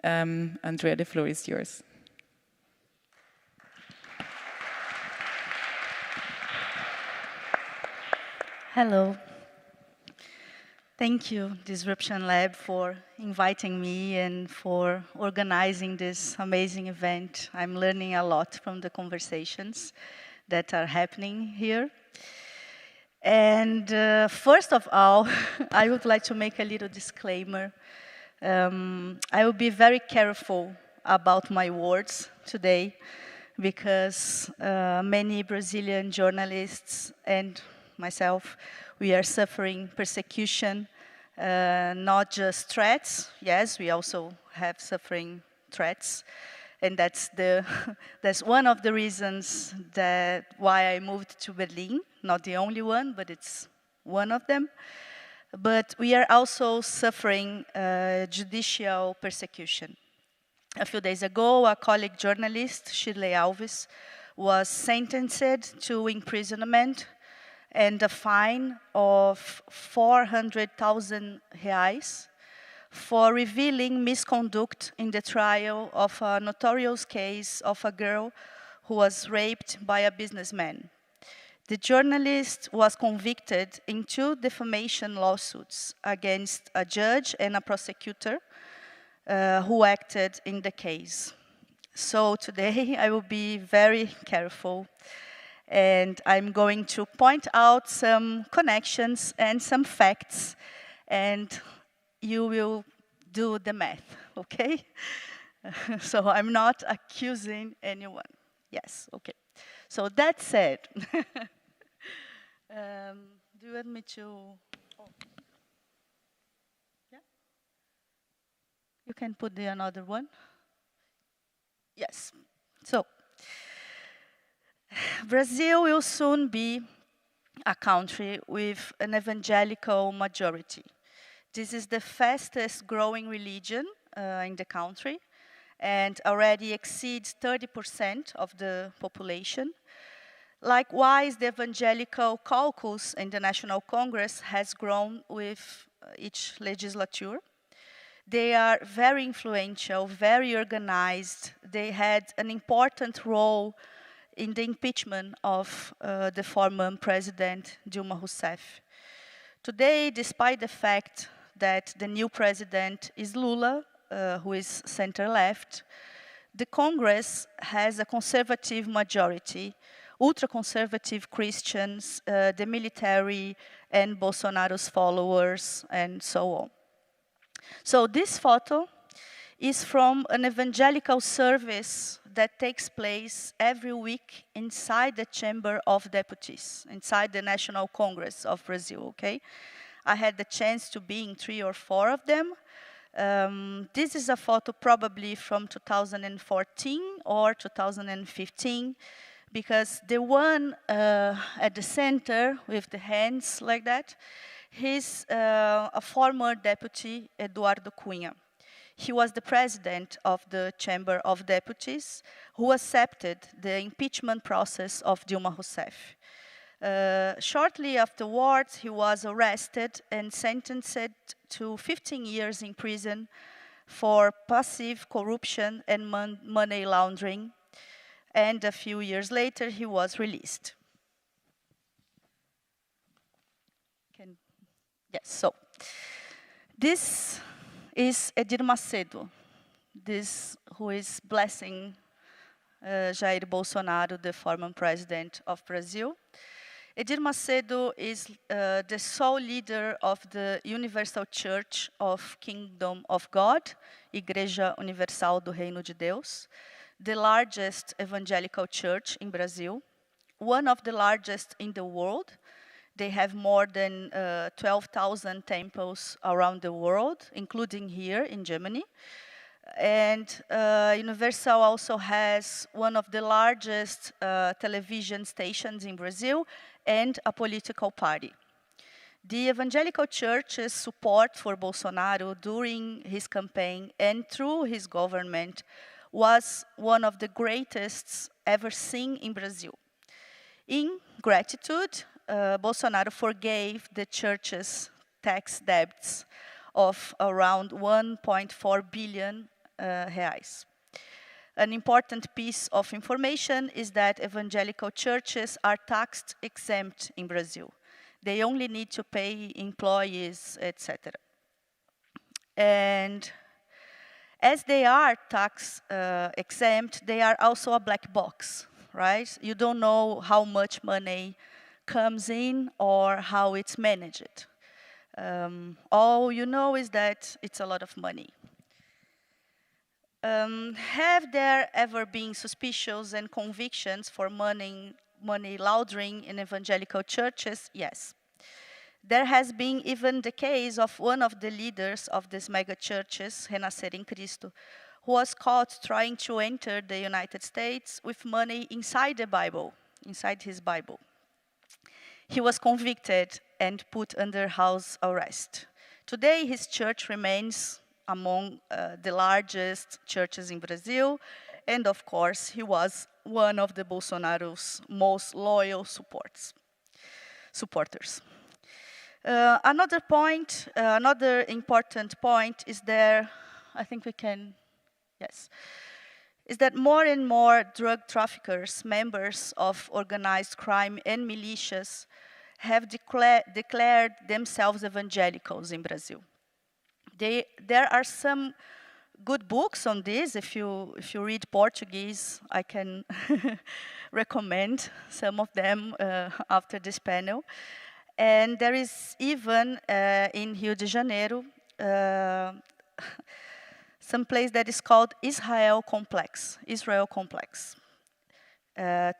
C: Andrea, the floor is yours.
G: Hello. Thank you, Disruption Lab, for inviting me and for organizing this amazing event. I'm learning a lot from the conversations that are happening here. And first of all, I would like to make a little disclaimer. I will be very careful about my words today because many Brazilian journalists and myself, we are suffering persecution, not just threats. Yes, we also have suffering threats. And that's one of the reasons why I moved to Berlin. Not the only one, but it's one of them. But we are also suffering judicial persecution. A few days ago, a colleague journalist, 𝗘𝗍𝗆, was sentenced to imprisonment and a fine of 400,000 reais for revealing misconduct in the trial of a notorious case of a girl who was raped by a businessman. The journalist was convicted in 2 defamation lawsuits against a judge and a prosecutor who acted in the case. So today I will be very careful, and I'm going to point out some connections and some facts, and you will do the math, okay? So I'm not accusing anyone. Yes, okay. So that said, do you want me to? Oh. Yeah. You can put the another one. Yes. So Brazil will soon be a country with an evangelical majority. This is the fastest growing religion in the country and already exceeds 30% of the population. Likewise, the evangelical caucus in the National Congress has grown with each legislature. They are very influential, very organized. They had an important role in the impeachment of the former president, Dilma Rousseff. Today, despite the fact that the new president is Lula, who is center-left, the Congress has a conservative majority, ultra-conservative Christians, the military, and Bolsonaro's followers, and so on. So this photo is from an evangelical service that takes place every week inside the Chamber of Deputies, inside the National Congress of Brazil, okay? I had the chance to be in 3 or 4 of them. This is a photo probably from 2014 or 2015, because the one at the center with the hands like that, he's a former deputy, 𝗏𝗏𝗀𝗏. He was the president of the Chamber of Deputies who accepted the impeachment process of Dilma Rousseff. Shortly afterwards, he was arrested and sentenced to 15 years in prison for passive corruption and money laundering. And a few years later, he was released. Yes, so this is Edir Macedo, this who is blessing Jair Bolsonaro, the former president of Brazil. Edir Macedo is the sole leader of the Universal Church of Kingdom of God, Igreja Universal do Reino de Deus, the largest evangelical church in Brazil, one of the largest in the world. They have more than 12,000 temples around the world, including here in Germany. And Universal also has one of the largest television stations in Brazil and a political party. The evangelical church's support for Bolsonaro during his campaign and through his government was one of the greatest ever seen in Brazil. In gratitude, Bolsonaro forgave the church's tax debts of around 1.4 billion reais. An important piece of information is that evangelical churches are tax exempt in Brazil. They only need to pay employees, etc. And as they are tax exempt, they are also a black box, right? You don't know how much money comes in or how it's managed. All you know is that it's a lot of money. Have there ever been suspicions and convictions for money laundering in evangelical churches? Yes. There has been even the case of one of the leaders of these mega churches, Renascer em Cristo, who was caught trying to enter the United States with money inside the Bible, inside his Bible. He was convicted and put under house arrest. Today, his church remains among the largest churches in Brazil, and of course, he was one of the Bolsonaro's most loyal supporters. Another point, another important point is there, I think we can, yes, is that more and more drug traffickers, members of organized crime and militias have declared themselves evangelicals in Brazil. There are some good books on this. If you read Portuguese, I can recommend some of them after this panel. And there is even in Rio de Janeiro some place that is called Israel Complex.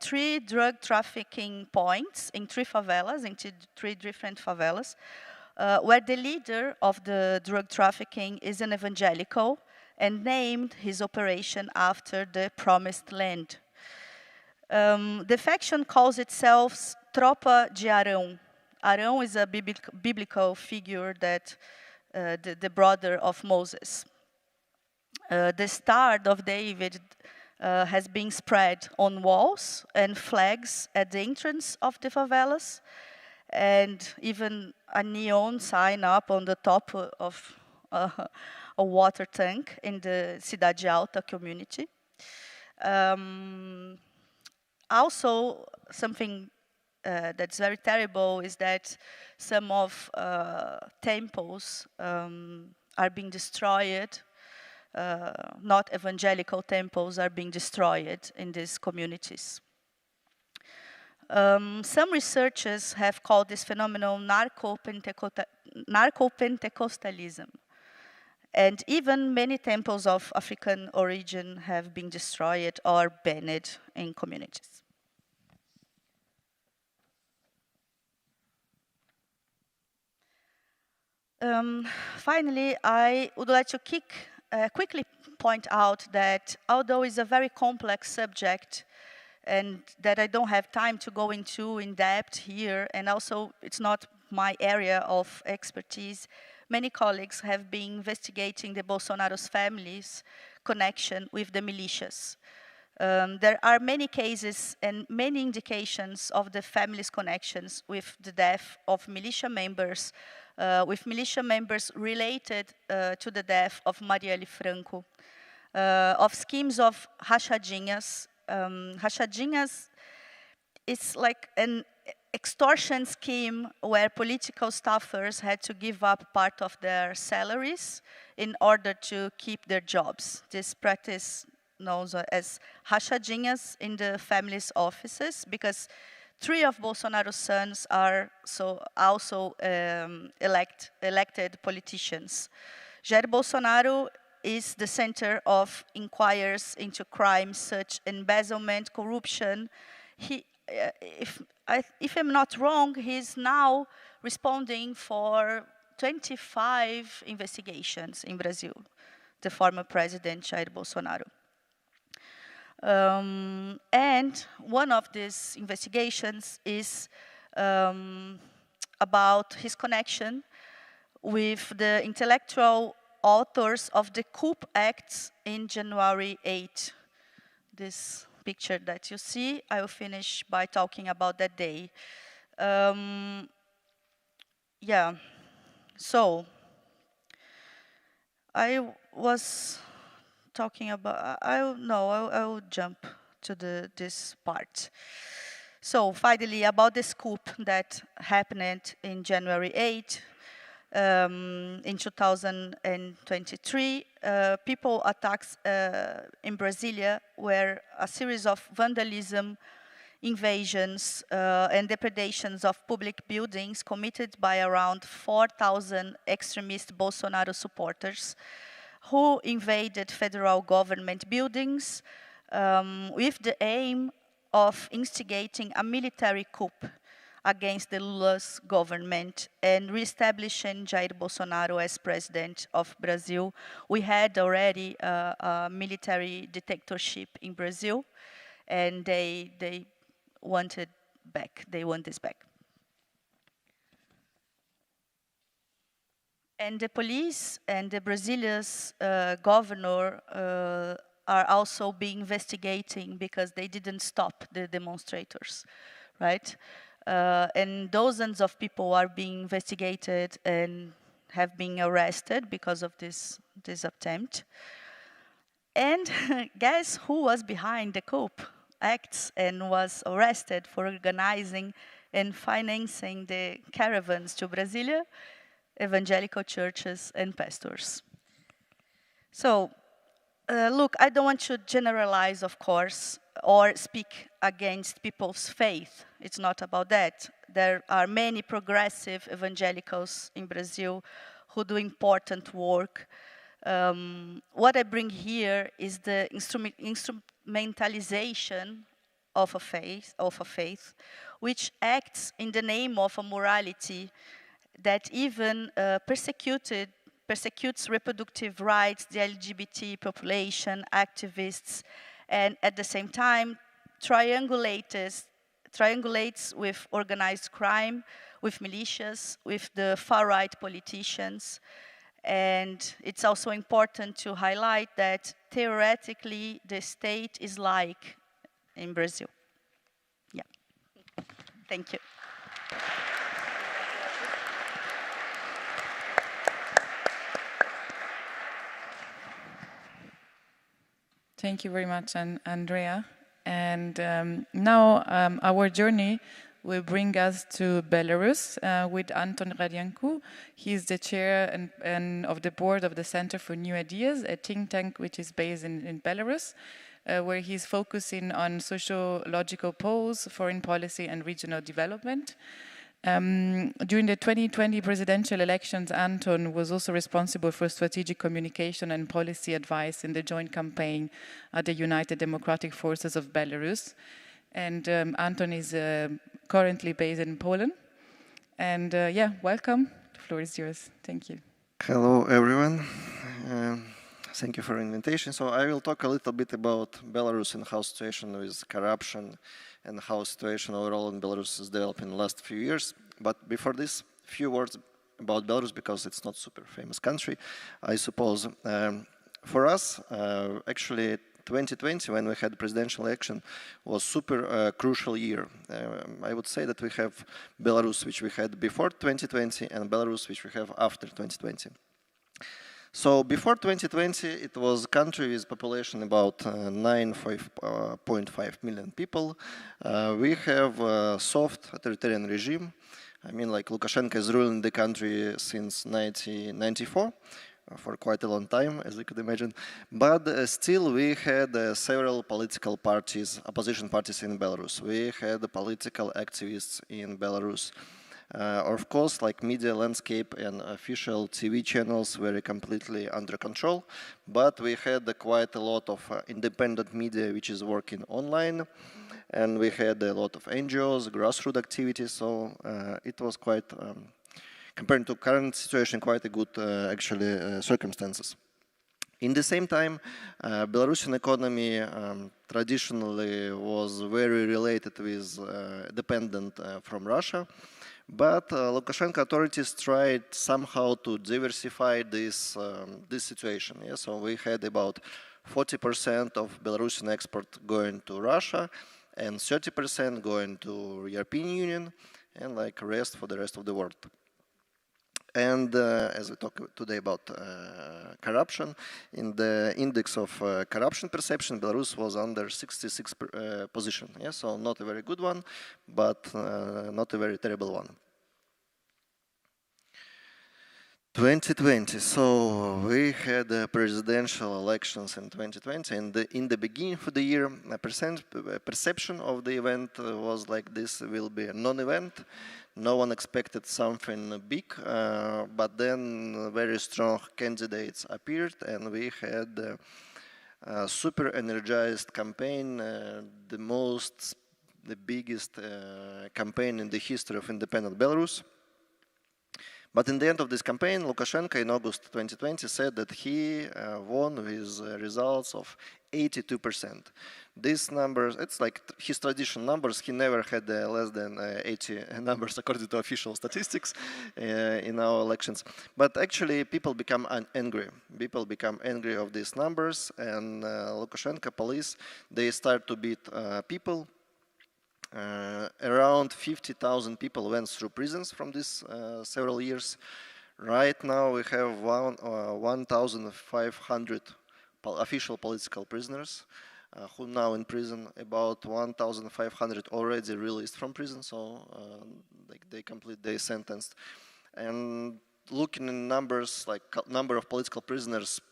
G: 3 drug trafficking points in 3 favelas, in 3 different favelas, where the leader of the drug trafficking is an evangelical and named his operation after the promised land. The faction calls itself Tropa de Arão. Arão is a biblical figure that the brother of Moses. The star of David has been spread on walls and flags at the entrance of the favelas, and even a neon sign up on the top of a water tank in the Cidade Alta community. Also, something that's very terrible is that some of temples are being destroyed not evangelical temples are being destroyed in these communities. Some researchers have called this phenomenon narco-Pentecostalism. And even many temples of African origin have been destroyed or banned in communities. Finally, I would like to quickly point out that although it's a very complex subject and that I don't have time to go into in depth here, and also it's not my area of expertise, many colleagues have been investigating the Bolsonaro's family's connection with the militias. There are many cases and many indications of the family's connections with the death of militia members, related to the death of Marielle Franco, of schemes of rachadinhas. Rachadinhas is like an extortion scheme where political staffers had to give up part of their salaries in order to keep their jobs. This practice known as rachadinhas in the family's offices, because 3 of Bolsonaro's sons are also elected politicians. Jair Bolsonaro is the center of inquiries into crimes such as embezzlement, corruption. If I'm not wrong, he's now responding for 25 investigations in Brazil, the former president Jair Bolsonaro. And one of these investigations is about his connection with the intellectual authors of the coup acts in January 8. This picture that you see, I will finish by talking about that day. Yeah, so I was talking about, I will jump to this part. So finally, about this coup that happened in January 8, in 2023, people attacks in Brasilia were a series of vandalism, invasions, and depredations of public buildings committed by around 4,000 extremist Bolsonaro supporters who invaded federal government buildings with the aim of instigating a military coup against the Lula's government and reestablishing Jair Bolsonaro as president of Brazil. We had already a military dictatorship in Brazil, and they wanted back. They want this back. And the police and the Brazilia's governor are also being investigating because they didn't stop the demonstrators, right? And dozens of people are being investigated and have been arrested because of this attempt. And guess who was behind the coup acts and was arrested for organizing and financing the caravans to Brasilia? Evangelical churches and pastors. So, look, I don't want to generalize, of course, or speak against people's faith. It's not about that. There are many progressive evangelicals in Brazil who do important work. What I bring here is the instrumentalization of a faith, which acts in the name of a morality that even persecutes reproductive rights, the LGBT population, activists, and at the same time triangulates with organized crime, with militias, with the far-right politicians. And it's also important to highlight that theoretically the state is like in Brazil. Yeah. Thank you.
C: Thank you very much, Andrea. And now our journey will bring us to Belarus with Anton Radniankou. He is the chair and of the board of the Center for New Ideas, a think tank which is based in Belarus, where he's focusing on sociological polls, foreign policy, and regional development. During the 2020 presidential elections, Anton was also responsible for strategic communication and policy advice in the joint campaign at the United Democratic Forces of Belarus. And Anton is currently based in Poland. And yeah, welcome. The floor is yours. Thank you.
H: Hello, everyone. Thank you for the invitation. So I will talk a little bit about Belarus and how situation with corruption and how situation overall in Belarus is developing in the last few years. But before this, few words about Belarus because it's not super famous country, I suppose. For us, actually, 2020, when we had presidential election, was super crucial year. I would say that we have Belarus, which we had before 2020, and Belarus, which we have after 2020. So before 2020, it was a country with population about 9.5 million people. We have a soft authoritarian regime. I mean, like Lukashenko is ruling the country since 1994 for quite a long time, as you could imagine. But still, we had several political parties, opposition parties in Belarus. We had political activists in Belarus. Of course, like media landscape and official TV channels were completely under control, but we had quite a lot of independent media which is working online, and we had a lot of NGOs, grassroots activities, so it was quite, compared to current situation, quite a good actually circumstances. In the same time, Belarusian economy traditionally was very related with, dependent from Russia. But Lukashenko authorities tried somehow to diversify this situation. Yeah? So we had about 40% of Belarusian export going to Russia and 30% going to European Union and like rest for the rest of the world. And as we talk today about corruption, in the index of corruption perception, Belarus was under 66th position. Yeah? So not a very good one, but not a very terrible one. 2020, so we had presidential elections in 2020, and in the beginning of the year, perception of the event was like this will be a non-event. No one expected something big, but then very strong candidates appeared, and we had a super energized campaign, the biggest campaign in the history of independent Belarus. But in the end of this campaign, Lukashenko in August 2020 said that he won with results of 82%. These numbers, it's like his traditional numbers. He never had less than 80 numbers according to official statistics in our elections. But actually, people become angry. People become angry of these numbers, and Lukashenko police, they start to beat people. Around 50,000 people went through prisons from these several years. Right now we have 1,500 official political prisoners who now in prison. About 1,500 already released from prison, so they complete their sentence. And looking in numbers, like number of political prisoners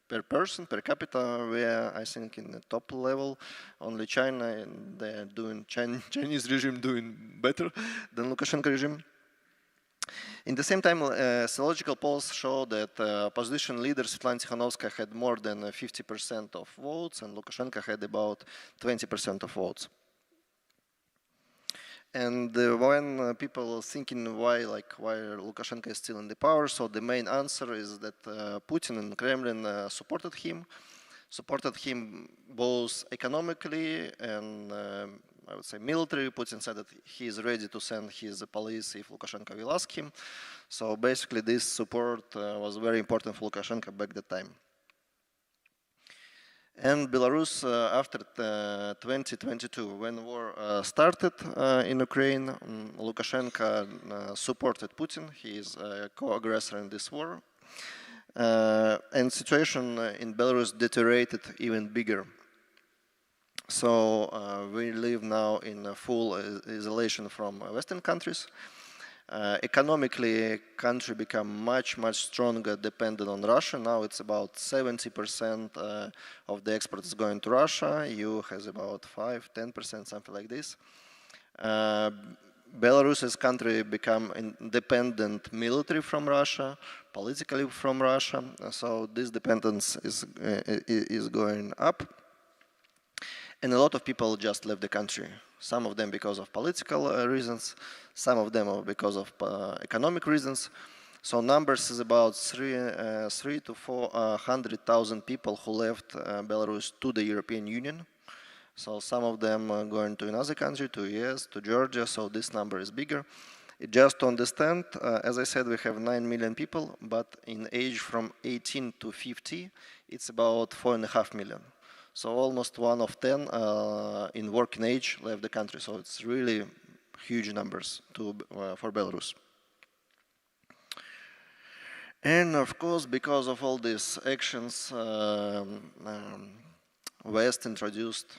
H: per person, per capita, we are, I think, in the top level. Only China, and they're doing Chinese regime doing better than Lukashenko regime. In the same time, sociological polls show that opposition leader Svetlana Tikhanovskaya had more than 50% of votes, and Lukashenko had about 20% of votes. And when people are thinking why Lukashenko is still in the power, so the main answer is that Putin and Kremlin supported him both economically and I would say military. Putin said that he is ready to send his police if Lukashenko will ask him. So basically this support was very important for Lukashenko back that time. And Belarus, after 2022, when war started in Ukraine, Lukashenko supported Putin. He is a co-aggressor in this war. And situation in Belarus deteriorated even bigger. So we live now in full isolation from Western countries. Economically, country become much stronger dependent on Russia. Now it's about 70% of the export is going to Russia. EU has about 5–10%, something like this. Belarus as country become independent military from Russia, politically from Russia. So this dependence is going up. And a lot of people just left the country. Some of them because of political reasons, some of them because of economic reasons. So numbers is about 300,000 to 400,000 people who left Belarus to the European Union. So some of them are going to another country, to US, to Georgia, so this number is bigger. Just to understand, as I said, we have 9 million people, but in age from 18 to 50, it's about 4.5 million. So almost 1 of 10 in working age left the country. So it's really huge numbers for Belarus. And of course, because of all these actions, West introduced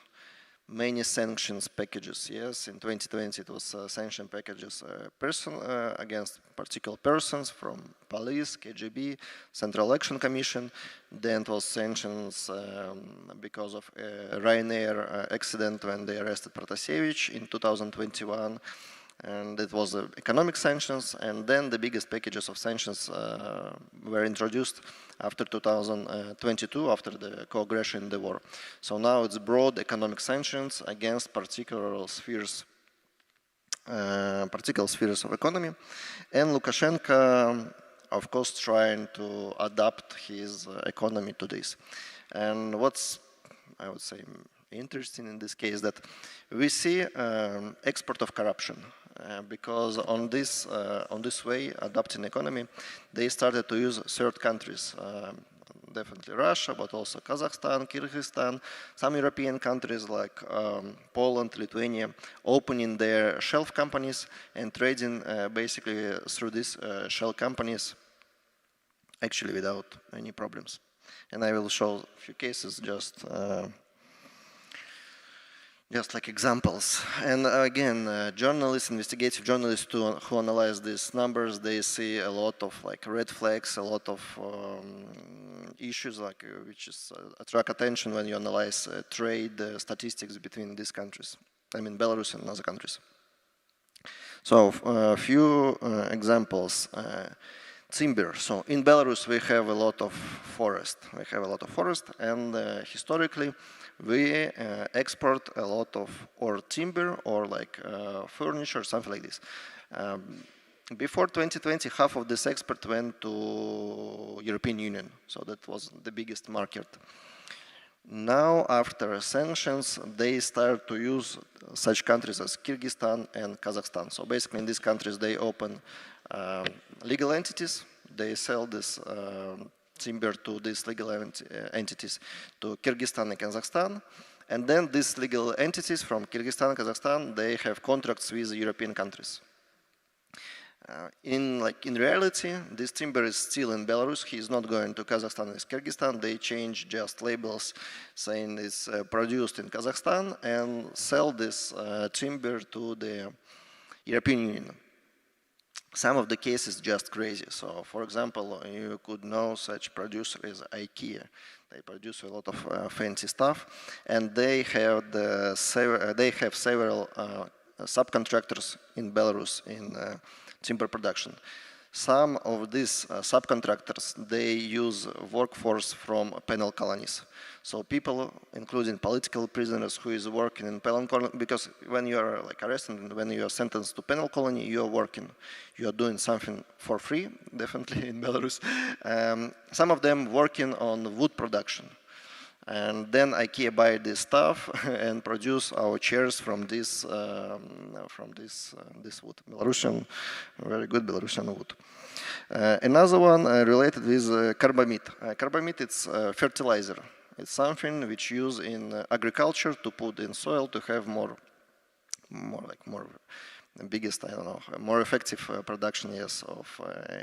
H: many sanctions packages. Yes, in 2020 it was sanction packages against particular persons from police, KGB, Central Election Commission. Then it was sanctions because of a Ryanair accident when they arrested Protasevich in 2021. And it was economic sanctions, and then the biggest packages of sanctions were introduced after 2022, after the co-aggression in the war. So now it's broad economic sanctions against particular spheres of economy. And Lukashenko, of course, trying to adapt his economy to this. And what's, I would say, interesting in this case, that we see export of corruption. Because on this way, adapting economy, they started to use third countries, definitely Russia, but also Kazakhstan, Kyrgyzstan, some European countries like Poland, Lithuania, opening their shelf companies and trading basically through these shell companies, actually without any problems. And I will show a few cases just like examples. And again, journalists, investigative journalists who analyze these numbers, they see a lot of like red flags, a lot of issues like which attract attention when you analyze trade statistics between these countries. I mean, Belarus and other countries. So a few examples. Timber. So in Belarus we have a lot of forest. And historically we export a lot of or timber or like furniture, something like this. Before 2020, half of this export went to European Union, so that was the biggest market. Now, after sanctions, they start to use such countries as Kyrgyzstan and Kazakhstan. So basically, in these countries, they open legal entities. They sell this timber to these legal entities to Kyrgyzstan and Kazakhstan. And then these legal entities from Kyrgyzstan and Kazakhstan, they have contracts with the European countries. In reality, this timber is still in Belarus. He is not going to Kazakhstan and Kyrgyzstan. They change just labels saying it's produced in Kazakhstan and sell this timber to the European Union. Some of the cases just crazy. So, for example, you could know such producer as IKEA. They produce a lot of fancy stuff, and they have several subcontractors in Belarus in timber production. Some of these subcontractors, they use workforce from penal colonies. So people, including political prisoners who is working in penal colony, because when you are like arrested and when you are sentenced to penal colony, you are working. You are doing something for free, definitely in Belarus. Some of them working on wood production. And then IKEA buy this stuff and produce our chairs from this wood, Belarusian, very good Belarusian wood. Another one related with carbamide. Carbamide, it's fertilizer. It's something which used in agriculture to put in soil to have more the biggest, I don't know, more effective production, yes, of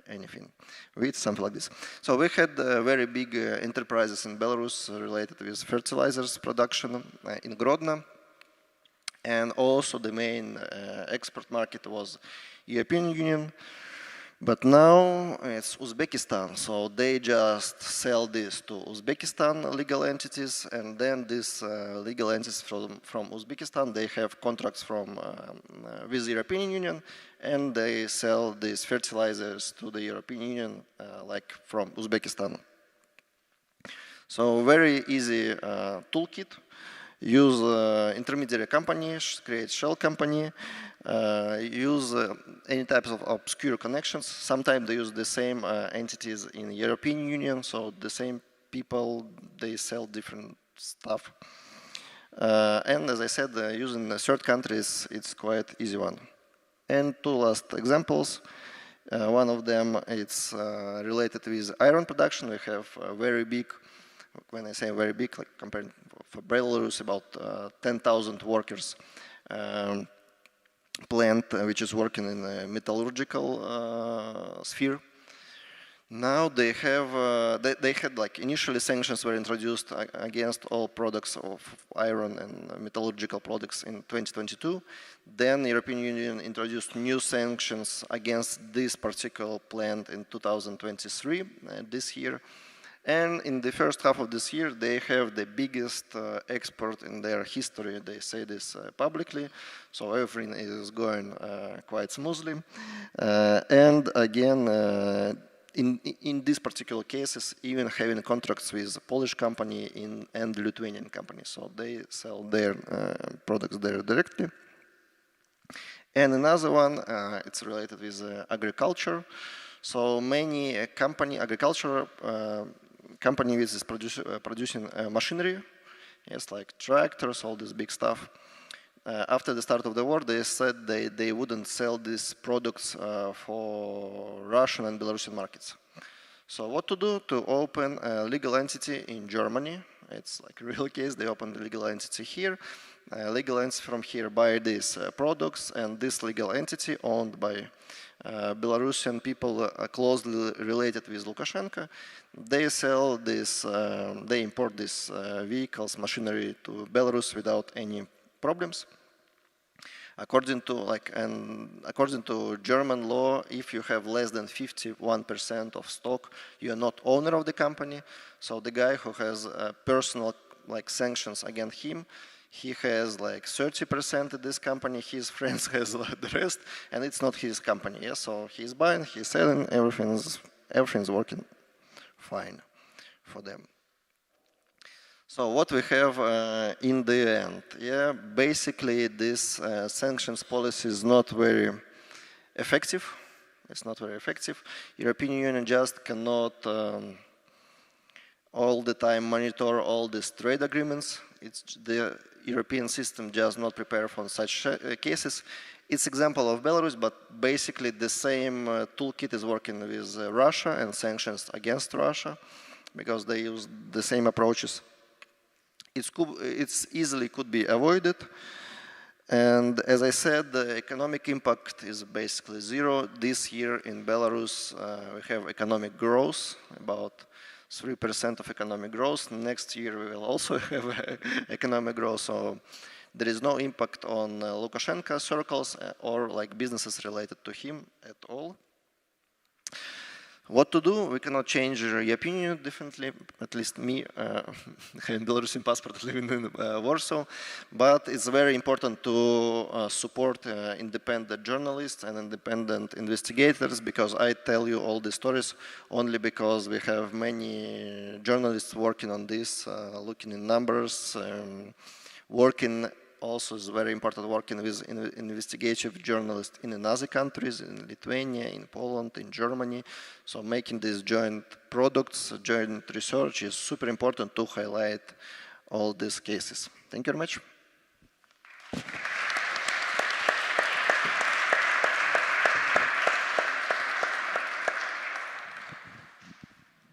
H: anything, wheat, something like this. So we had very big enterprises in Belarus related with fertilizers production in Grodno. And also the main export market was European Union. But now it's Uzbekistan, so they just sell this to Uzbekistan legal entities, and then these legal entities from Uzbekistan, they have contracts with the European Union, and they sell these fertilizers to the European Union, like from Uzbekistan. So very easy toolkit. Use intermediary companies, create shell company, use any types of obscure connections. Sometimes they use the same entities in the European Union, so the same people, they sell different stuff. And as I said, using third countries, it's quite easy one. And two last examples. One of them, it's related with iron production. We have a very big, when I say very big, like compared for Belarus, about 10,000 workers plant which is working in the metallurgical sphere. Now they have, they had like initially sanctions were introduced against all products of iron and metallurgical products in 2022. Then the European Union introduced new sanctions against this particular plant in 2023, this year. And in the first half of this year, they have the biggest export in their history. They say this publicly, so everything is going quite smoothly. And again, in these particular cases, even having contracts with a Polish company and Lithuanian company, so they sell their products there directly. And another one, it's related with agriculture. So many agricultural company which is producing machinery, yes, like tractors, all this big stuff. After the start of the war, they said they wouldn't sell these products for Russian and Belarusian markets. So what to do? To open a legal entity in Germany. It's like a real case. They opened the legal entity here. Legal entity from here buy these products, and this legal entity owned by Belarusian people closely related with Lukashenko, they sell this, they import these vehicles, machinery to Belarus without any problems. According to German law, if you have less than 51% of stock, you are not owner of the company. So the guy who has personal sanctions against him, he has like 30% of this company, his friends has the rest, and it's not his company. Yeah? So he's buying, he's selling, everything's working fine for them. So what we have in the end, yeah, basically this sanctions policy is not very effective. It's not very effective. European Union just cannot all the time monitor all these trade agreements. It's the European system just not prepared for such cases. It's example of Belarus, but basically the same toolkit is working with Russia and sanctions against Russia because they use the same approaches. It's easily could be avoided. And as I said, the economic impact is basically zero. This year in Belarus, we have economic growth, about 3% of economic growth. Next year we will also have economic growth. So there is no impact on Lukashenko circles or like businesses related to him at all. What to do? We cannot change your opinion differently, at least me, having Belarusian passport living in Warsaw. But it's very important to support independent journalists and independent investigators, because I tell you all the stories only because we have many journalists working on this, looking in numbers, working. Also, is very important working with investigative journalists in other countries, in Lithuania, in Poland, in Germany. So making these joint products, joint research is super important to highlight all these cases. Thank you very much.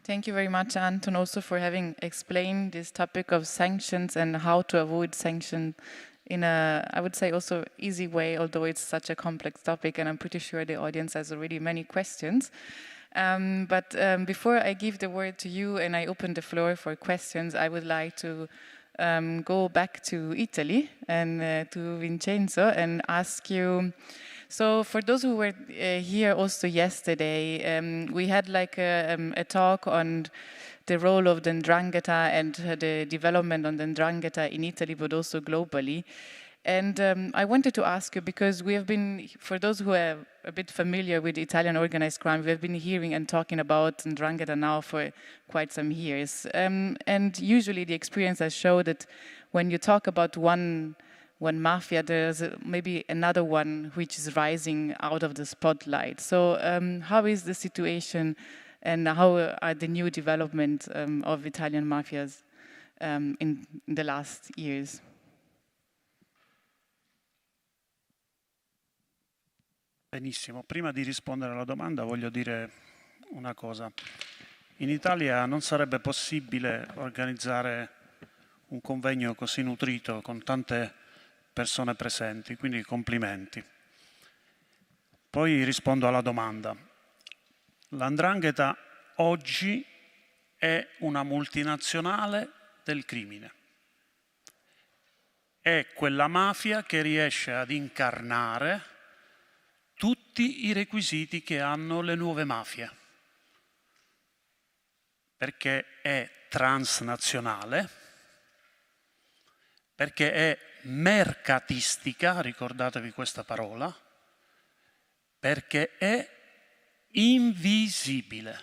C: Thank you very much, Anton, also for having explained this topic of sanctions and how to avoid sanctions in a, I would say, also easy way, although it's such a complex topic, and I'm pretty sure the audience has already many questions. But before I give the word to you and I open the floor for questions, I would like to go back to Italy and to Vincenzo and ask you, so for those who were here also yesterday, we had like a talk on the role of the 'ndrangheta and the development on the 'ndrangheta in Italy, but also globally. And I wanted to ask you, because we have been, for those who are a bit familiar with Italian organized crime, we have been hearing and talking about 'ndrangheta now for quite some years. And usually the experience has shown that when you talk about one mafia, there's maybe another one which is rising out of the spotlight. So how is the situation and how are the new development of Italian mafias in the last years?
D: Benissimo, prima di rispondere alla domanda voglio dire una cosa. In Italia non sarebbe possibile organizzare un convegno così nutrito con tante persone presenti, quindi complimenti. Poi rispondo alla domanda. La 'ndrangheta oggi è una multinazionale del crimine. È quella mafia che riesce ad incarnare tutti i requisiti che hanno le nuove mafie, perché è transnazionale, perché è mercatistica, ricordatevi questa parola, perché è invisibile.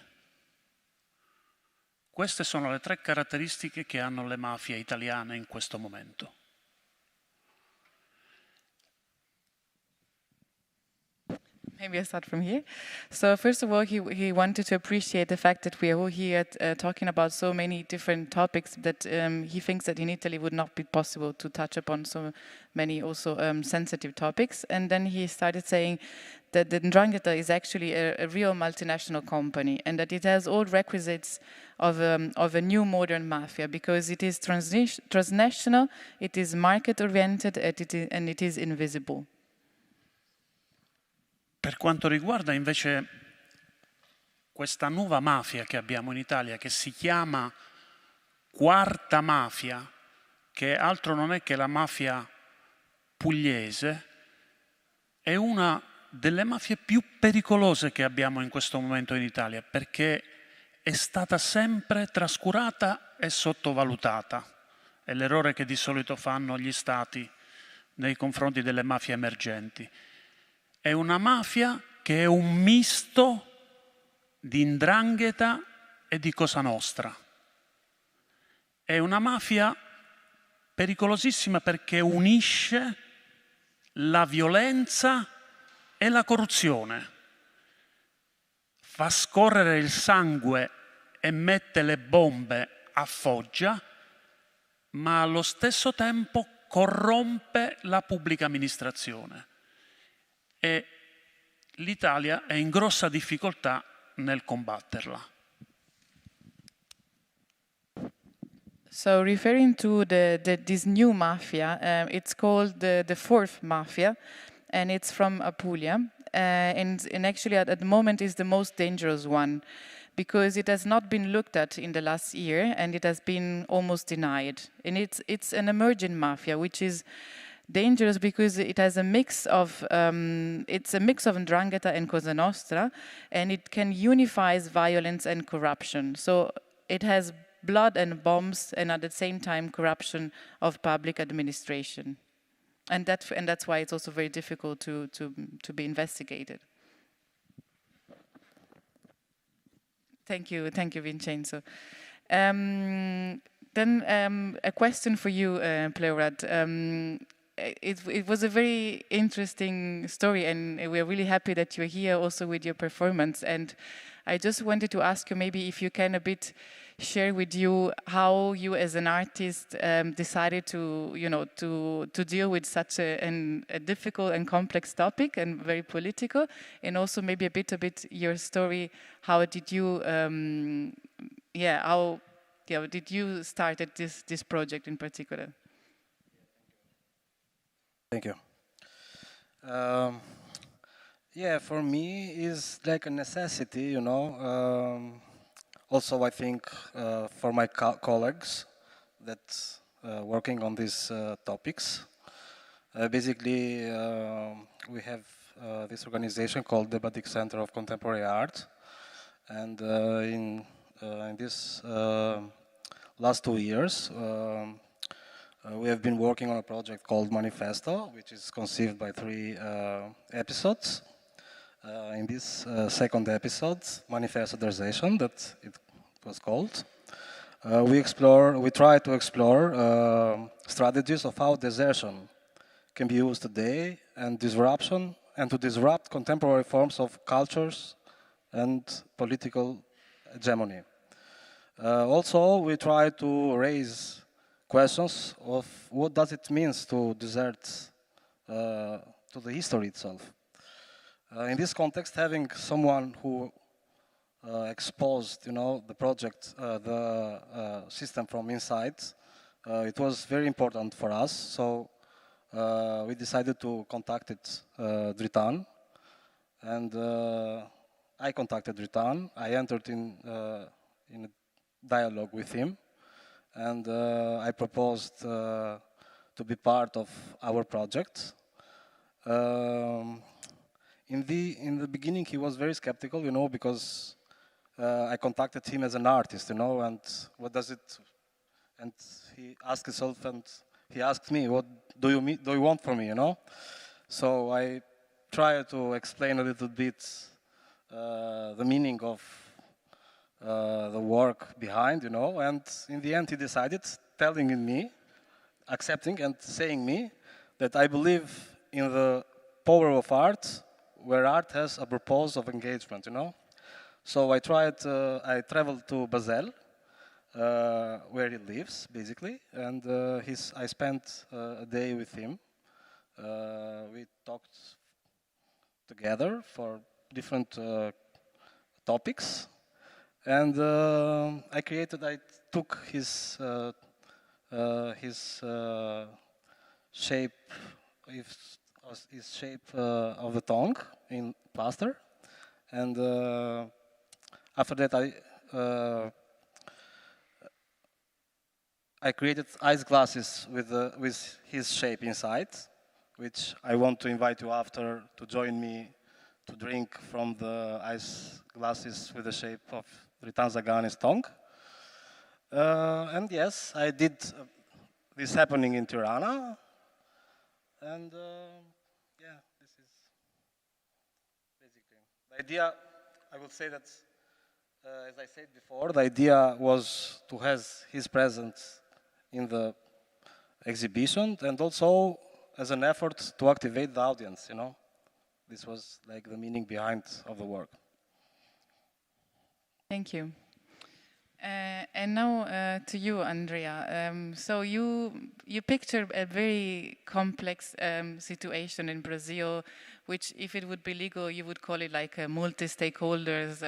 D: Queste sono le 3 caratteristiche che hanno le mafie italiane in questo momento.
C: Maybe I start from here. So first of all, he wanted to appreciate the fact that we are all here talking about so many different topics that he thinks that in Italy would not be possible to touch upon so many also sensitive topics. And then he started saying that the 'ndrangheta is actually a real multinational company and that it has all requisites of a new modern mafia, because it is transnational, it is market-oriented, and it is invisible.
D: Per quanto riguarda invece questa nuova mafia che abbiamo in Italia, che si chiama quarta mafia, che altro non è che la mafia pugliese, è una delle mafie più pericolose che abbiamo in questo momento in Italia, perché è stata sempre trascurata e sottovalutata. È l'errore che di solito fanno gli stati nei confronti delle mafie emergenti. È una mafia che è un misto di 'ndrangheta e di Cosa Nostra. È una mafia pericolosissima perché unisce la violenza e la corruzione. Fa scorrere il sangue e mette le bombe a Foggia, ma allo stesso tempo corrompe la pubblica amministrazione. E l'Italia è in grossa difficoltà nel combatterla.
C: So referring to this new mafia, it's called the fourth mafia, and it's from Apulia, and actually at the moment is the most dangerous one, because it has not been looked at in the last year, and it has been almost denied. And it's an emerging mafia, which is dangerous because it has a mix of, it's a mix of 'ndrangheta and Cosa Nostra, and it can unify violence and corruption. So it has blood and bombs, and at the same time corruption of public administration. And that's why it's also very difficult to be investigated. Thank you, Vincenzo. Then a question for you, Pleurad. It was a very interesting story, and we're really happy that you're here also with your performance. And I just wanted to ask you maybe if you can a bit share with you how you as an artist decided to, to deal with such a difficult and complex topic and very political, and also maybe a bit your story. How did you, how did you started this project in particular?
E: Thank you. Yeah, for me, it's like a necessity, you know. Also, I think for my colleagues that working on these topics. Basically, we have this organization called the Batic Center of Contemporary Art, and in this last 2 years, we have been working on a project called Manifesto, which is conceived by 3 episodes. In this second episode, Manifestodization, that it was called, we try to explore strategies of how desertion can be used today and disruption, and to disrupt contemporary forms of cultures and political hegemony. Also, we try to raise questions of what does it mean to desert to the history itself. In this context, having someone who exposed, you know, the project, the system from inside, it was very important for us. So we decided to contact Dritan, and I contacted Dritan. I entered in a dialogue with him, and I proposed to be part of our project. In the beginning, he was very skeptical, you know, because I contacted him as an artist, you know, and what does it? And he asked himself, and he asked me, "What do you want from me?" You know. So I tried to explain a little bit the meaning of the work behind, you know, and in the end, he decided, telling me, accepting and saying me that I believe in the power of art, where art has a purpose of engagement, you know. So I traveled to Basel, where he lives, basically, and I spent a day with him. We talked together for different topics, and I took his shape, his shape of the tongue in plaster, and after that I created ice glasses with his shape inside, which I want to invite you after to join me to drink from the ice glasses with the shape of Dritan Zagani's tongue. And yes, I did this happening in Tirana, and yeah, this is basically the idea. I would say that, as I said before, the idea was to have his presence in the exhibition, and also as an effort to activate the audience, you know. This was like the meaning behind of the work.
C: Thank you. And now to you, Andrea. So you picture a very complex situation in Brazil, which, if it would be legal, you would call it like a multi-stakeholders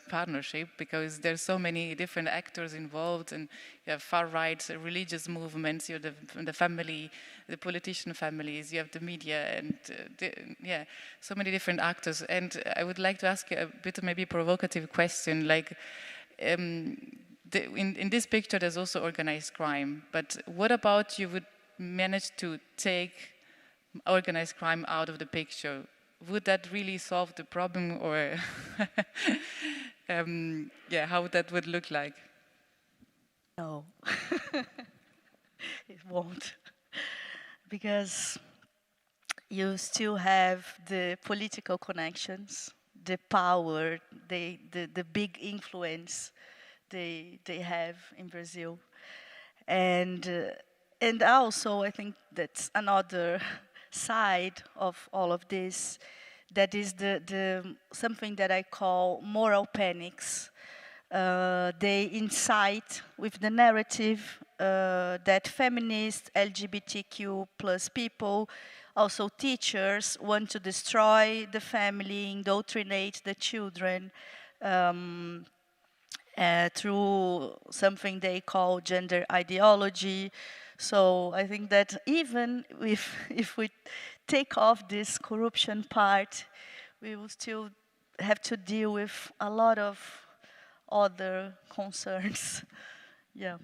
C: partnership, because there's so many different actors involved, and you have far-right religious movements, you have the family, the politician families, you have the media, and yeah, so many different actors. And I would like to ask you a bit of maybe provocative question, like, in this picture, there's also organized crime, but what about you would manage to take organized crime out of the picture? Would that really solve the problem, or yeah, how that would look like?
G: No, it won't, because you still have the political connections, the power, the big influence they have in Brazil, and also I think that's another side of all of this. That is the something that I call moral panics. They incite with the narrative that feminists, LGBTQ plus people, also teachers, want to destroy the family, indoctrinate the children. Through something they call gender ideology, So I think that even if we take off this corruption part, we will still have to deal with a lot of other concerns. Yeah.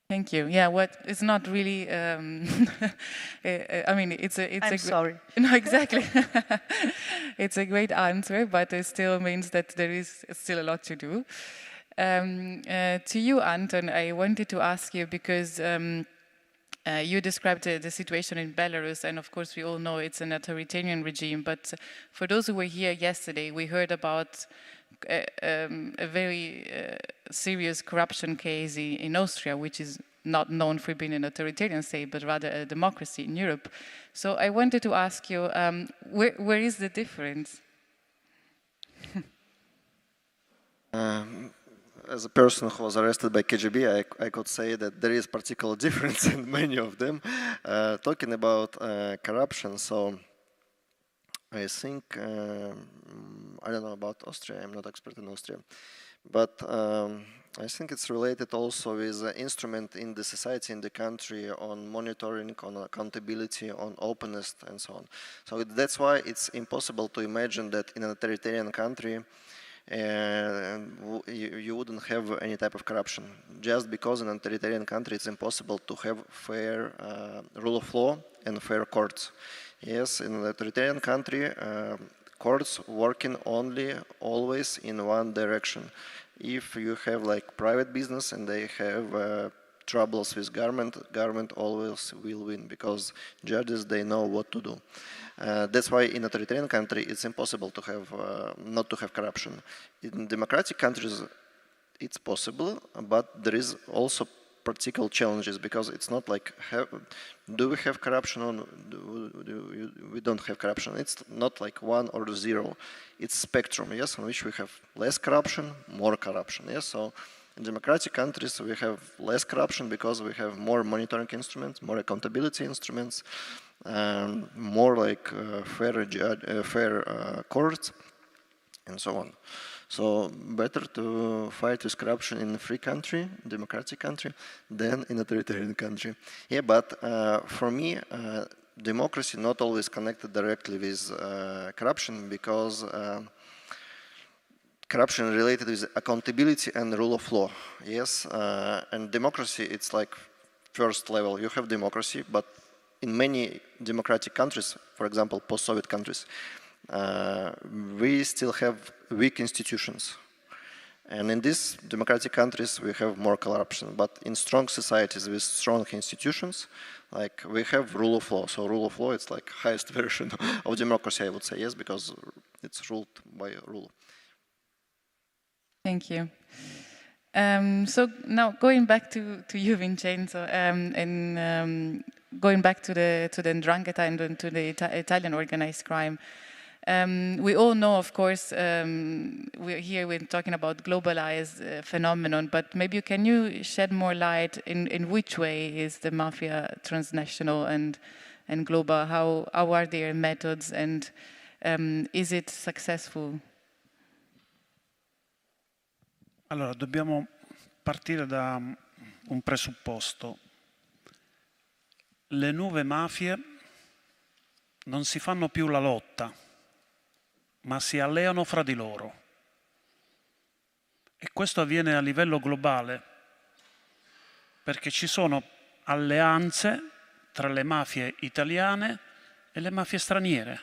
C: Thank you. Yeah, it's not really. I mean, it's
G: I'm sorry.
C: No, exactly. It's a great answer, but it still means that there is still a lot to do. To you, Anton, I wanted to ask you because you described the situation in Belarus, and of course we all know it's an authoritarian regime. But for those who were here yesterday, we heard about a very serious corruption case in Austria, which is not known for being an authoritarian state, but rather a democracy in Europe. So I wanted to ask you, where is the difference?
H: As a person who was arrested by KGB, I could say that there is particular difference in many of them. Talking about corruption, so I think, I don't know about Austria, I'm not expert in Austria, but I think it's related also with the instrument in the society, in the country, on monitoring, on accountability, on openness, and so on. So that's why it's impossible to imagine that in an authoritarian country, you wouldn't have any type of corruption. Just because in an authoritarian country it's impossible to have fair rule of law and fair courts. Yes, in an authoritarian country, courts working only always in one direction. If you have like private business and they have troubles with government always will win because judges, they know what to do. That's why in authoritarian country it's impossible to have not to have corruption. In democratic countries it's possible, but there is also particular challenges because it's not like do we have corruption or we don't have corruption. It's not like 1 or 0. It's spectrum, yes, on which we have less corruption, more corruption. Yes, so in democratic countries we have less corruption because we have more monitoring instruments, more accountability instruments, more like fair courts, and so on. So better to fight with corruption in a free country, democratic country, than in a authoritarian country. Yeah, but for me, democracy not always connected directly with corruption because corruption related with accountability and rule of law. Yes, and democracy, it's like first level. You have democracy, but in many democratic countries, for example, post-Soviet countries, we still have weak institutions. And in these democratic countries, we have more corruption. But in strong societies with strong institutions, like we have rule of law. So rule of law, it's like highest version of democracy, I would say, yes, because it's ruled by rule.
C: Thank you. So now going back to you, Vincenzo, and going back to the 'ndrangheta and to the Italian organized crime. We all know, of course, we're talking about globalized phenomenon, but maybe can you shed more light in which way is the mafia transnational and global? How are their methods and is it successful?
D: Allora, dobbiamo partire da un presupposto. Le nuove mafie non si fanno più la lotta, ma si alleano fra di loro. E questo avviene a livello globale, perché ci sono alleanze tra le mafie italiane e le mafie straniere.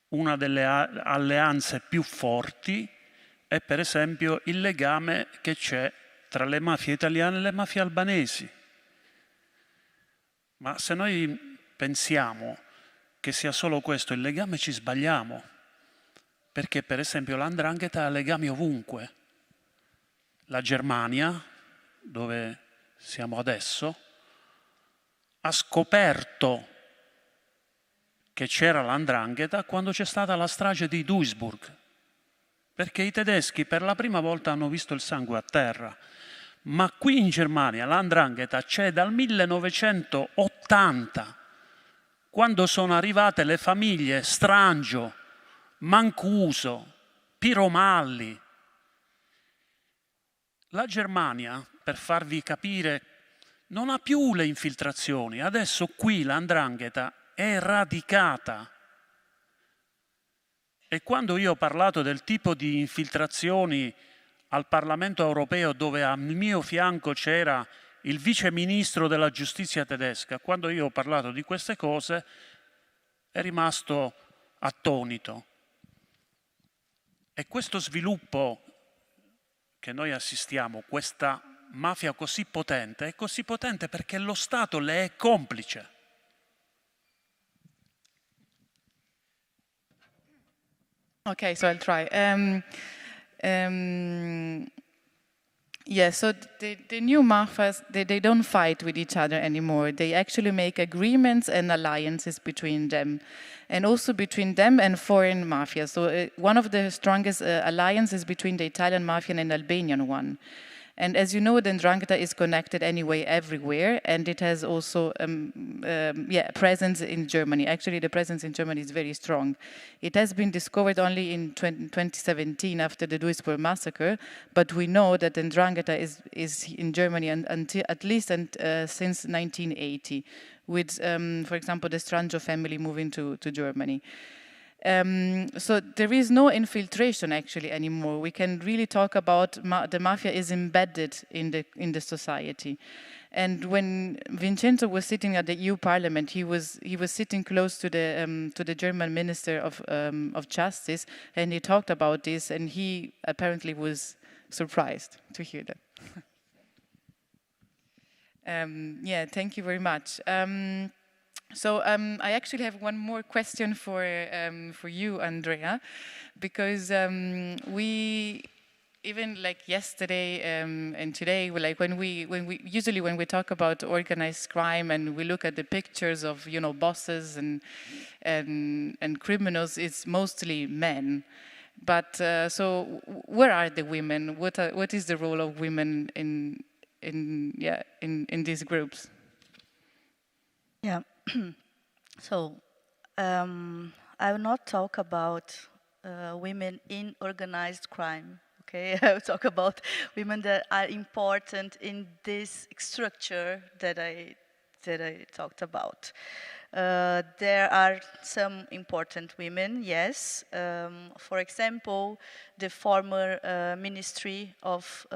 D: Una delle alleanze più forti è per esempio il legame che c'è tra le mafie italiane e le mafie albanesi. Ma se noi pensiamo che sia solo questo il legame, ci sbagliamo, perché per esempio l''ndrangheta ha legami ovunque. La Germania, dove siamo adesso, ha scoperto che c'era l''ndrangheta quando c'è stata la strage di Duisburg, perché i tedeschi per la prima volta hanno visto il sangue a terra. Ma qui in Germania l''ndrangheta c'è dal 1980, quando sono arrivate le famiglie Strangio, Mancuso, Piromalli. La Germania per farvi capire, non ha più le infiltrazioni. Adesso qui l''ndrangheta è radicata. E quando io ho parlato del tipo di infiltrazioni al Parlamento europeo, dove al mio fianco c'era il vice ministro della giustizia tedesca, quando io ho parlato di queste cose è rimasto attonito. E questo sviluppo che noi assistiamo, questa mafia così potente, è così potente perché lo Stato le è complice.
C: Okay, so I'll try. Yeah, so the new mafias, they don't fight with each other anymore. They actually make agreements and alliances between them, and also between them and foreign mafias. So one of the strongest alliances between the Italian mafia and Albanian one. And as you know, the 'ndrangheta is connected anyway everywhere, and it has also presence in Germany. Actually, the presence in Germany is very strong. It has been discovered only in 2017 after the 𝗤𝗎𝗄𝗎 massacre, but we know that the 'ndrangheta is in Germany until at least since 1980, with, for example, the Stranjo family moving to Germany. So there is no infiltration actually anymore. We can really talk about the mafia is embedded in the society. And when Vincenzo was sitting at the EU Parliament, he was sitting close to the German Minister of Justice, and he talked about this, and he apparently was surprised to hear that. Yeah, thank you very much. So I actually have one more question for you, Andrea, because we, even like yesterday and today, when we talk about organized crime and we look at the pictures of bosses and criminals, it's mostly men. But so where are the women? What is the role of women in these groups?
G: Yeah. So I will not talk about women in organized crime. Okay, I will talk about women that are important in this structure that I talked about. There are some important women, yes. For example, the former Ministry of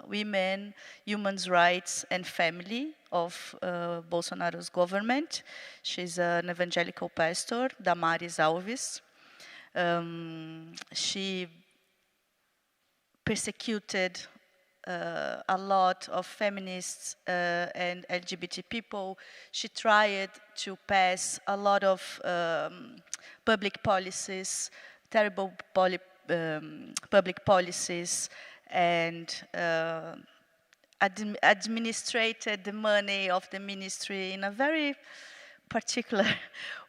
G: Women, Human Rights and Family of Bolsonaro's government. She's an evangelical pastor, Damaris Alves. She persecuted a lot of feminists and LGBT people. She tried to pass a lot of public policies, terrible public policies, and administrated the money of the ministry in a very particular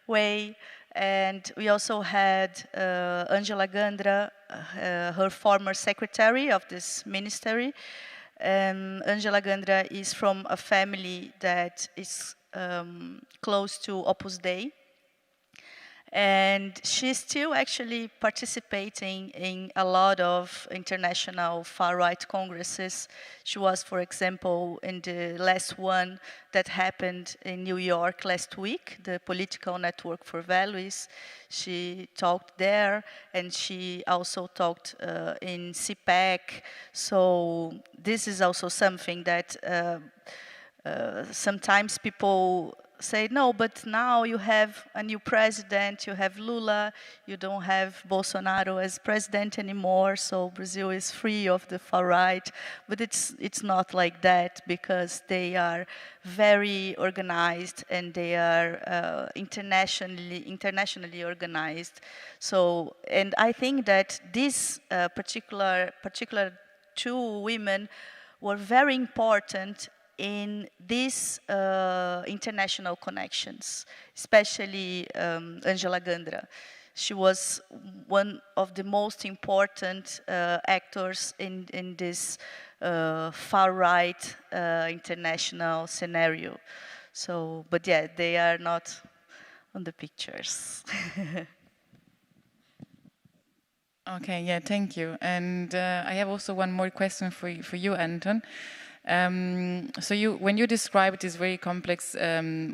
G: way. And we also had Angela Gandra, her former secretary of this ministry. Angela Gandra is from a family that is close to Opus Dei. And she's still actually participating in a lot of international far-right congresses. She was, for example, in the last one that happened in New York last week, the Political Network for Values. She talked there, and she also talked in CPAC. So this is also something that sometimes people say, no, but now you have a new president, you have Lula, you don't have Bolsonaro as president anymore, so Brazil is free of the far right. But it's not like that, because they are very organized and they are internationally organized. So, and I think that these particular two women were very important in these international connections, especially Angela Gandra. She was one of the most important actors in this far-right international scenario. So, but yeah, they are not on the pictures.
C: Okay, yeah, thank you. And I have also one more question for you, Anton. So when you described these very complex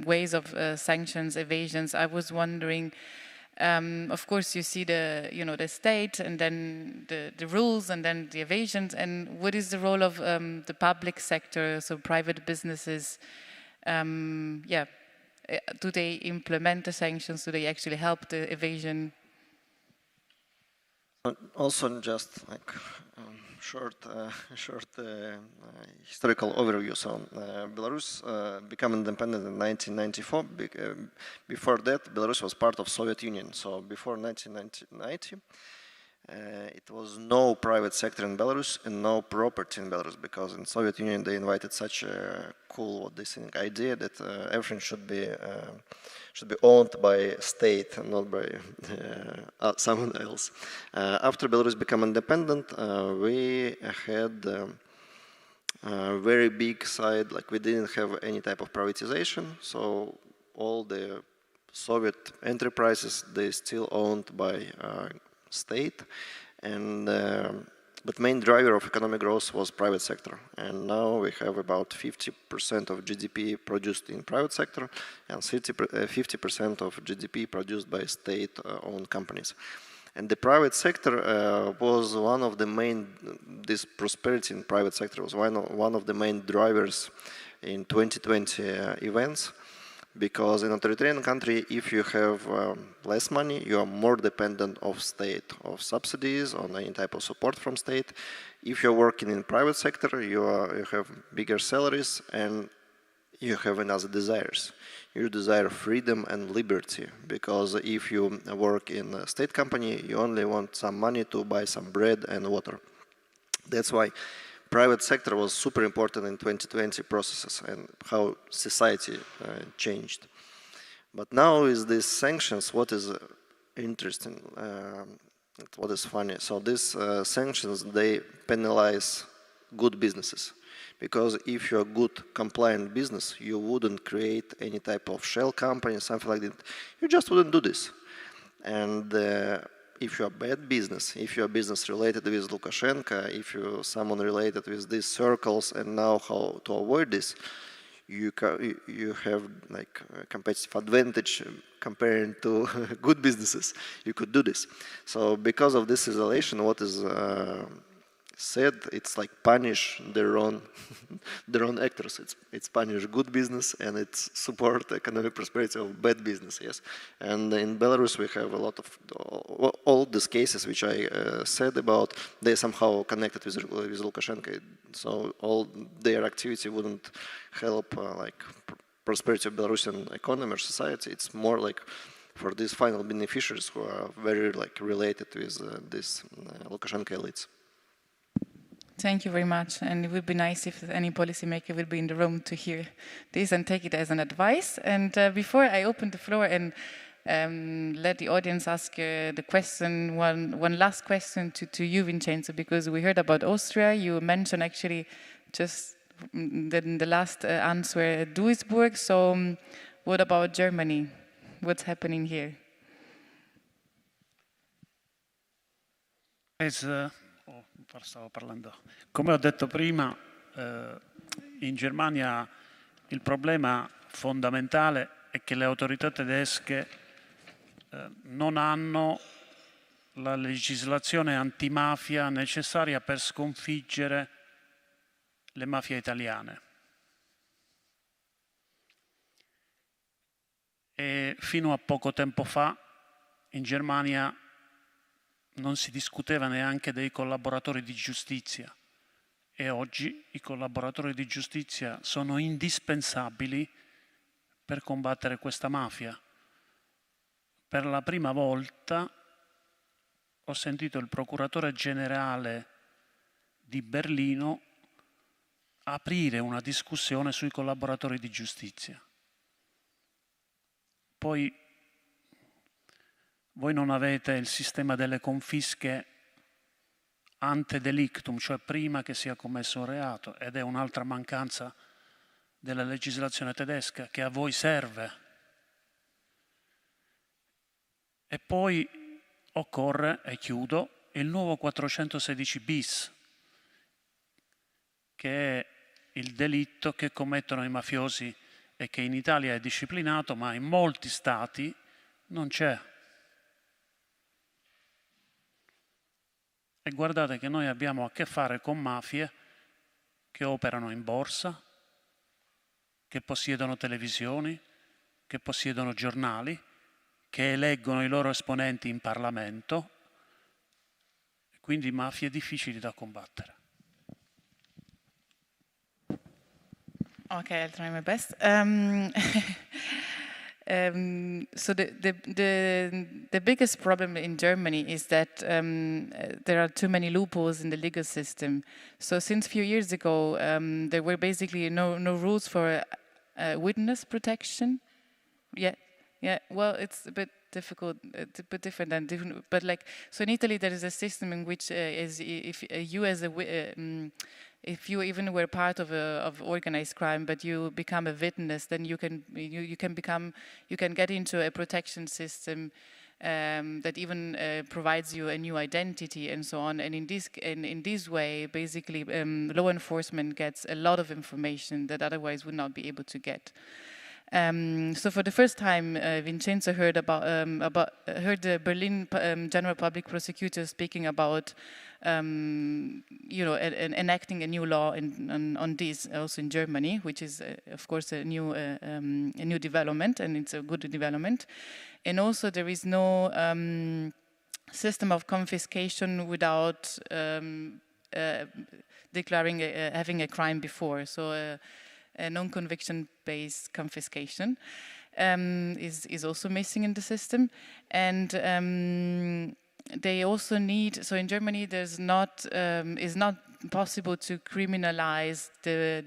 C: ways of sanctions, evasions, I was wondering, of course, you see the state, and then the rules, and then the evasions. And what is the role of the public sector, so private businesses? Do they implement the sanctions? Do they actually help the evasion?
H: Also, just like short historical overview. So Belarus became independent in 1994. Before that, Belarus was part of Soviet Union. So before 1990, it was no private sector in Belarus and no property in Belarus, because in Soviet Union they invited such a cool, idea that everything should be owned by state and not by someone else. After Belarus became independent, we had a very big side, like we didn't have any type of privatization, so all the Soviet enterprises, they still owned by state, and but main driver of economic growth was private sector, and now we have about 50% of GDP produced in private sector and 50% of GDP produced by state-owned companies. And the private sector was one of the main, this prosperity in private sector was one of the main drivers in 2020 events. Because in authoritarian country, if you have less money, you are more dependent of state, of subsidies, on any type of support from state. If you're working in private sector, you have bigger salaries and you have another desires. You desire freedom and liberty, because if you work in a state company, you only want some money to buy some bread and water. That's why private sector was super important in 2020 processes and how society changed. But now with these sanctions, what is interesting, what is funny, so these sanctions, they penalize good businesses. Because if you're a good compliant business, you wouldn't create any type of shell company, something like that. You just wouldn't do this. And if you're a bad business, if you're a business related with Lukashenko, if you're someone related with these circles and know how to avoid this, you have like a competitive advantage comparing to good businesses. You could do this. So because of this isolation, what is said, it's like punish their own actors. It's punish good business and it's support economic prosperity of bad business. Yes, and in Belarus we have a lot of all these cases which I said about. They somehow connected with Lukashenko, so all their activity wouldn't help like prosperity of Belarusian economy or society. It's more like for these final beneficiaries who are very like related with this Lukashenko elites.
C: Thank you very much, and it would be nice if any policymaker would be in the room to hear this and take it as an advice. And before I open the floor and let the audience ask the question, one last question to you, Vincenzo, because we heard about Austria. You mentioned actually just in the last answer Duisburg. So what about Germany? What's happening here?
D: Stavo parlando. Come ho detto prima, in Germania il problema fondamentale è che le autorità tedesche non hanno la legislazione antimafia necessaria per sconfiggere le mafie italiane. E fino a poco tempo fa in Germania non si discuteva neanche dei collaboratori di giustizia, e oggi i collaboratori di giustizia sono indispensabili per combattere questa mafia. Per la prima volta ho sentito il procuratore generale di Berlino aprire una discussione sui collaboratori di giustizia. Poi voi non avete il sistema delle confische ante delictum, cioè prima che sia commesso un reato, ed è un'altra mancanza della legislazione tedesca che a voi serve. E poi occorre, e chiudo, il nuovo 416 bis, che è il delitto che commettono i mafiosi e che in Italia è disciplinato, ma in molti stati non c'è. E guardate che noi abbiamo a che fare con mafie che operano in borsa, che possiedono televisioni, che possiedono giornali, che eleggono i loro esponenti in Parlamento, quindi mafie difficili da combattere.
C: Okay, I'll try my best. So the biggest problem in Germany is that there are too many loopholes in the legal system. So since a few years ago, there were basically no rules for witness protection. Yeah. Well, it's a bit difficult. It's a bit different than different. But like, so in Italy, there is a system in which if you even were part of organized crime, but you become a witness, then you can get into a protection system that even provides you a new identity and so on. And in this way, basically, law enforcement gets a lot of information that otherwise would not be able to get. So for the first time, Vincenzo heard the Berlin General Public Prosecutor speaking about, enacting a new law on this also in Germany, which is of course a new development, and it's a good development. And also there is no system of confiscation without declaring having a crime before. So. A non-conviction-based confiscation is also missing in the system, and they also need. So in Germany, there's not is not possible to criminalize the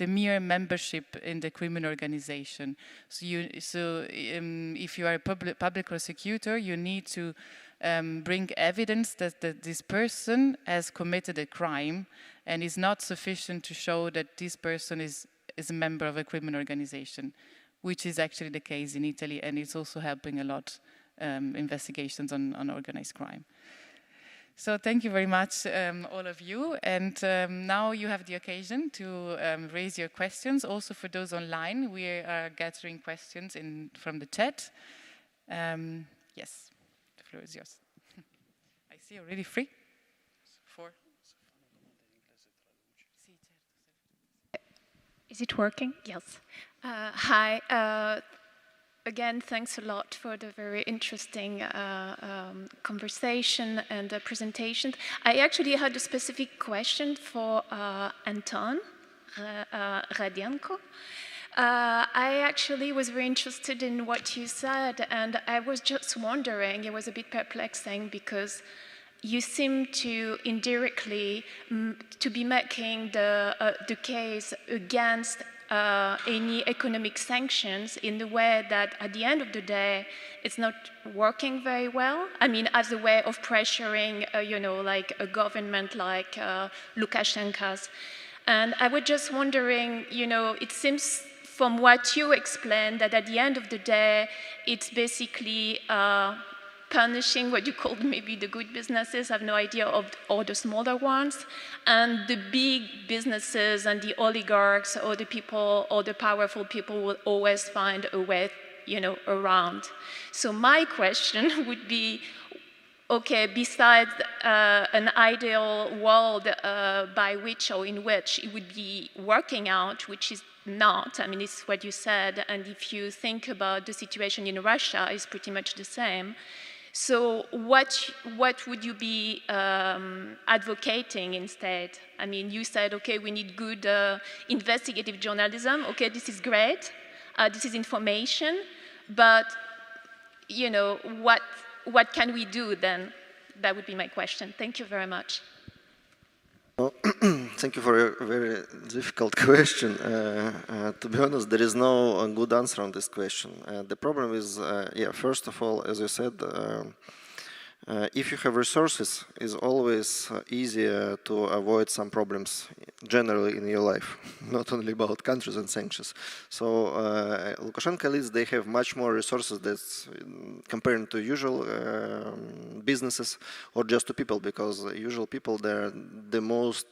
C: mere membership in the criminal organization. So if you are a public prosecutor, you need to bring evidence that this person has committed a crime, and it's not sufficient to show that this person is a member of a criminal organization, which is actually the case in Italy, and it's also helping a lot investigations on organized crime. So thank you very much, all of you. And now you have the occasion to raise your questions. Also for those online, we are gathering questions from the chat. Yes, the floor is yours. I see you're really free.
I: Is it working? Yes. Hi. Again, thanks a lot for the very interesting conversation and presentation. I actually had a specific question for Anton Radniankou. I actually was very interested in what you said, and I was just wondering, it was a bit perplexing because you seem to indirectly to be making the case against any economic sanctions in the way that at the end of the day, it's not working very well. I mean, as a way of pressuring, like a government like Lukashenko's. And I was just wondering, it seems from what you explained that at the end of the day, it's basically punishing what you called maybe the good businesses, I have no idea, or the smaller ones, and the big businesses and the oligarchs or the people or the powerful people will always find a way, around. So my question would be, okay, besides an ideal world by which or in which it would be working out, which is not, I mean, it's what you said, and if you think about the situation in Russia, it's pretty much the same. So what would you be advocating instead? I mean, you said, okay, we need good investigative journalism. Okay, this is great. This is information. But, what can we do then? That would be my question. Thank you very much.
H: Well, thank you for a very difficult question. To be honest, there is no good answer on this question. The problem is, first of all, as you said, if you have resources, it's always easier to avoid some problems generally in your life, not only about countries and sanctions. So Lukashenko elites, they have much more resources that's compared to usual businesses or just to people, because usual people, they're the most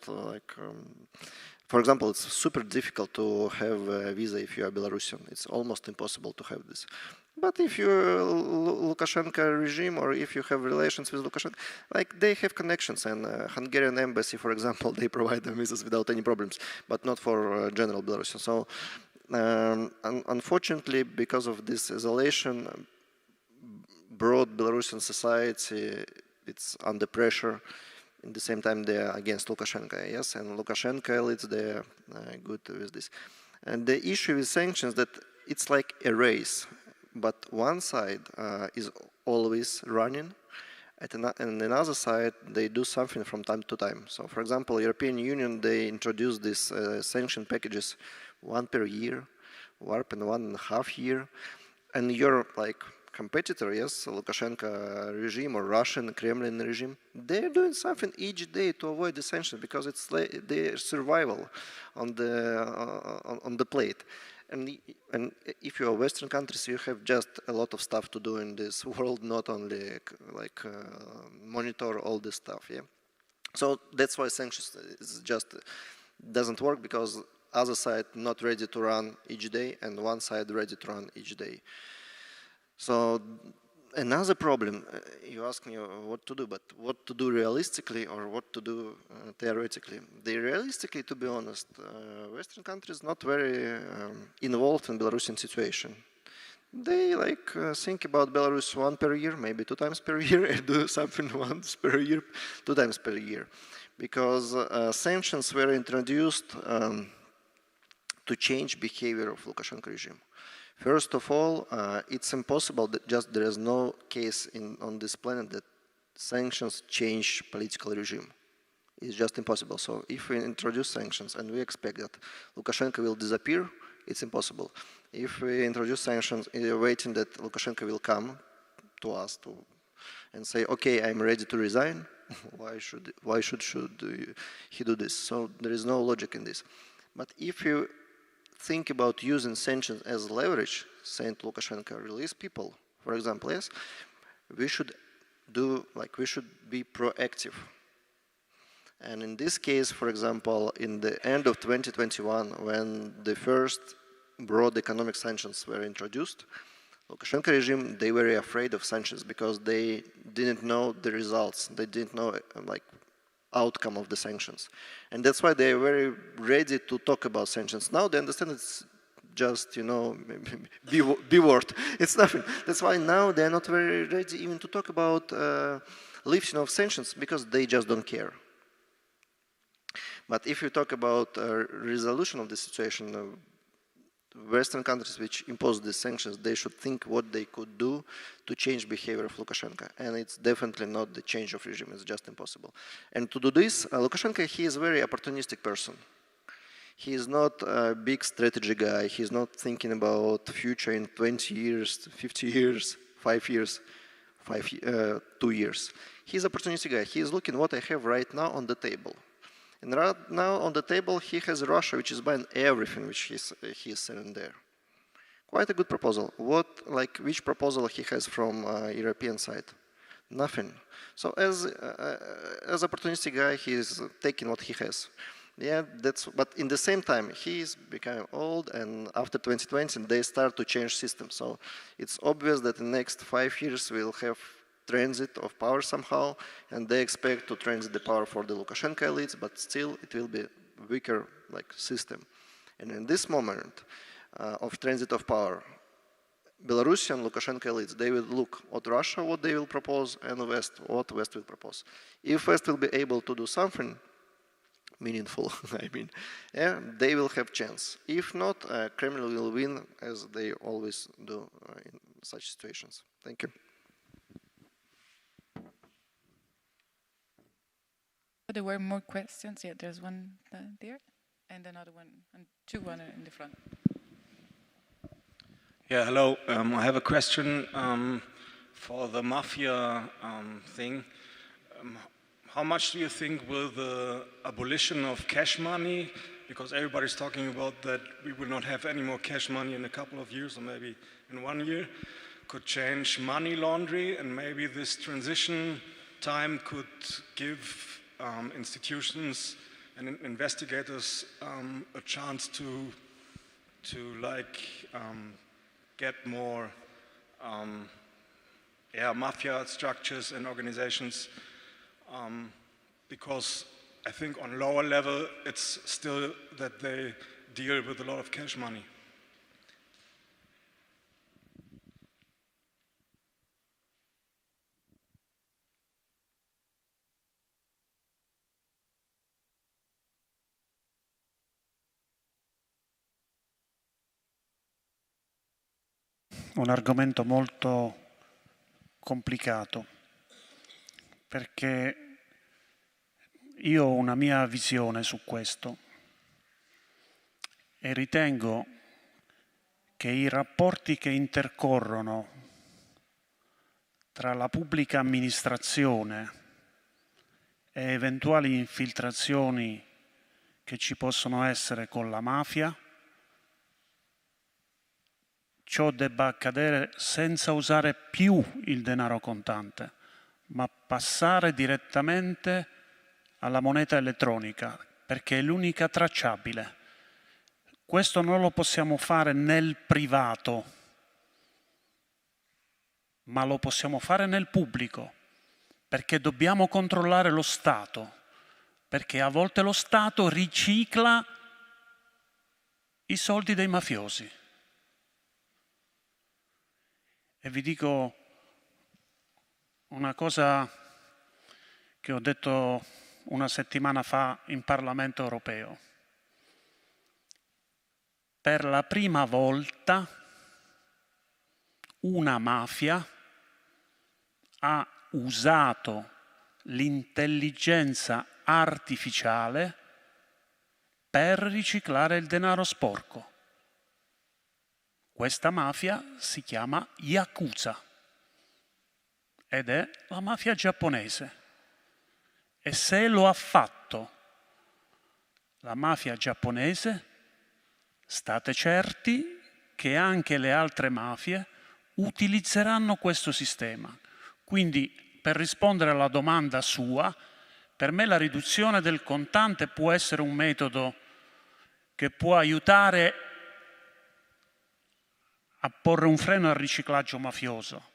H: for example, it's super difficult to have a visa if you are Belarusian. It's almost impossible to have this. But if you're Lukashenko regime, or if you have relations with Lukashenko, like they have connections, and Hungarian embassy, for example, they provide them visas without any problems, but not for general Belarusians. So unfortunately, because of this isolation, broad Belarusian society, it's under pressure. At the same time, they are against Lukashenko, yes, and Lukashenko elites, they are good with this. And the issue with sanctions that it's like a race, but one side is always running, and another side, they do something from time to time. So, for example, European Union, they introduced these sanction packages, one per year, warp in 1.5 years, and you're like competitor, yes, Lukashenko regime or Russian Kremlin regime, they're doing something each day to avoid the sanctions because it's like their survival on the plate. And if you are Western countries, you have just a lot of stuff to do in this world, not only like monitor all this stuff, yeah. So that's why sanctions is just doesn't work, because other side not ready to run each day and one side ready to run each day. So another problem, you ask me what to do, but what to do realistically or what to do theoretically. Realistically, to be honest, Western countries not very involved in Belarusian situation. They like think about Belarus 1 per year, maybe 2 times per year, and do something once per year, 2 times per year. Because sanctions were introduced to change behavior of Lukashenko regime. First of all, it's impossible that just there is no case on this planet that sanctions change political regime. It's just impossible. So if we introduce sanctions and we expect that Lukashenko will disappear, it's impossible. If we introduce sanctions waiting that Lukashenko will come to us and say, okay, I'm ready to resign, why should he do this? So there is no logic in this. But if you think about using sanctions as leverage, saying Lukashenko release people, for example, yes, we should be proactive. And in this case, for example, in the end of 2021, when the first broad economic sanctions were introduced, Lukashenko regime, they were afraid of sanctions because they didn't know the results. They didn't know like outcome of the sanctions. And that's why they're very ready to talk about sanctions. Now they understand it's just, you know, B word. It's nothing. That's why now they're not very ready even to talk about lifting of sanctions, because they just don't care. But if you talk about resolution of the situation, Western countries which impose these sanctions, they should think what they could do to change behavior of Lukashenko. And it's definitely not the change of regime, it's just impossible. And to do this, Lukashenko, he is a very opportunistic person. He is not a big strategy guy. He's not thinking about future in 20 years, 50 years, 5 years, 2 years. He's an opportunistic guy. He is looking what I have right now on the table. And right now on the table, he has Russia, which is buying everything which he's selling there. Quite a good proposal. Which proposal he has from European side? Nothing. So as opportunistic guy, he is taking what he has. Yeah, but in the same time, he is becoming old, and after 2020, they start to change systems. So it's obvious that in the next 5 years, we'll have transit of power somehow, and they expect to transit the power for the Lukashenko elites, but still it will be weaker system. And in this moment of transit of power, Belarusian Lukashenko elites, they will look at Russia, what they will propose, and West, what West will propose. If West will be able to do something meaningful, I mean, yeah, they will have chance. If not, Kremlin will win, as they always do in such situations. Thank you.
C: There were more questions. Yeah, there's one there, and another one, and one in the front.
J: Yeah, hello. I have a question for the mafia thing. How much do you think will the abolition of cash money, because everybody's talking about that we will not have any more cash money in a couple of years, or maybe in 1 year, could change money laundering, and maybe this transition time could give institutions and investigators a chance to get more mafia structures and organizations, because I think on lower level it's still that they deal with a lot of cash money.
D: Un argomento molto complicato, perché io ho una mia visione su questo e ritengo che i rapporti che intercorrono tra la pubblica amministrazione e eventuali infiltrazioni che ci possono essere con la mafia, ciò debba accadere senza usare più il denaro contante, ma passare direttamente alla moneta elettronica, perché è l'unica tracciabile. Questo non lo possiamo fare nel privato, ma lo possiamo fare nel pubblico, perché dobbiamo controllare lo Stato, perché a volte lo Stato ricicla i soldi dei mafiosi. E vi dico una cosa che ho detto una settimana fa in Parlamento europeo. Per la prima volta una mafia ha usato l'intelligenza artificiale per riciclare il denaro sporco. Questa mafia si chiama Yakuza ed è la mafia giapponese. E se lo ha fatto la mafia giapponese, state certi che anche le altre mafie utilizzeranno questo sistema. Quindi, per rispondere alla domanda sua, per me la riduzione del contante può essere un metodo che può aiutare a porre un freno al riciclaggio mafioso.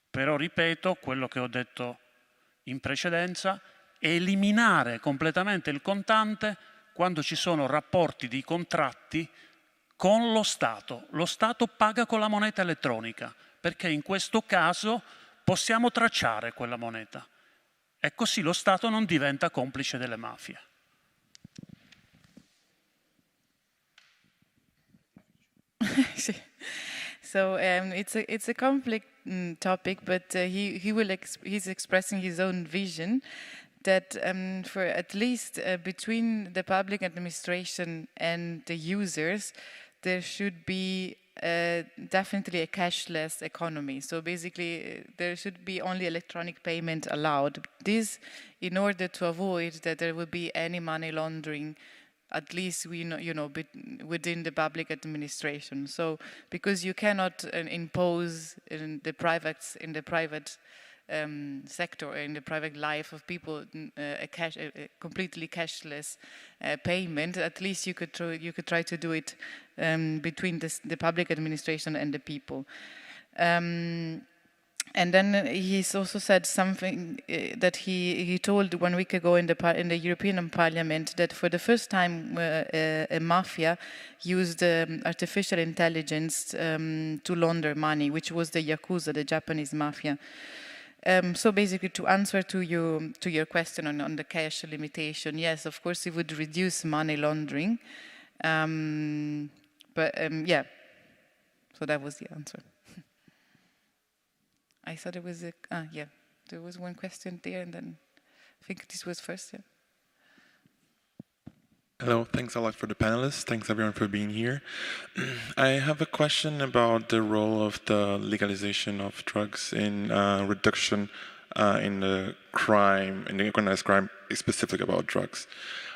D: Però ripeto quello che ho detto in precedenza, eliminare completamente il contante quando ci sono rapporti di contratti con lo Stato. Lo Stato paga con la moneta elettronica, perché in questo caso possiamo tracciare quella moneta. E così lo Stato non diventa complice delle mafie.
C: So it's a complex topic, but he's expressing his own vision that for at least between the public administration and the users, there should be definitely a cashless economy. So basically, there should be only electronic payment allowed. This, in order to avoid that there will be any money laundering, at least within the public administration. So because you cannot impose in the private sector, in the private life of people, a completely cashless payment. At least you could try to do it between the public administration and the people. And then he's also said something that he told 1 week ago in the European Parliament, that for the first time a mafia used artificial intelligence to launder money, which was the Yakuza, the Japanese mafia. So basically, to answer to your question on the cash limitation, yes, of course, it would reduce money laundering. Yeah, so that was the answer. I thought it was yeah, there was one question there, and then I think this was first, yeah.
K: Hello, thanks a lot for the panelists. Thanks everyone for being here. I have a question about the role of the legalization of drugs in reduction in the crime, in the organized crime, specifically about drugs.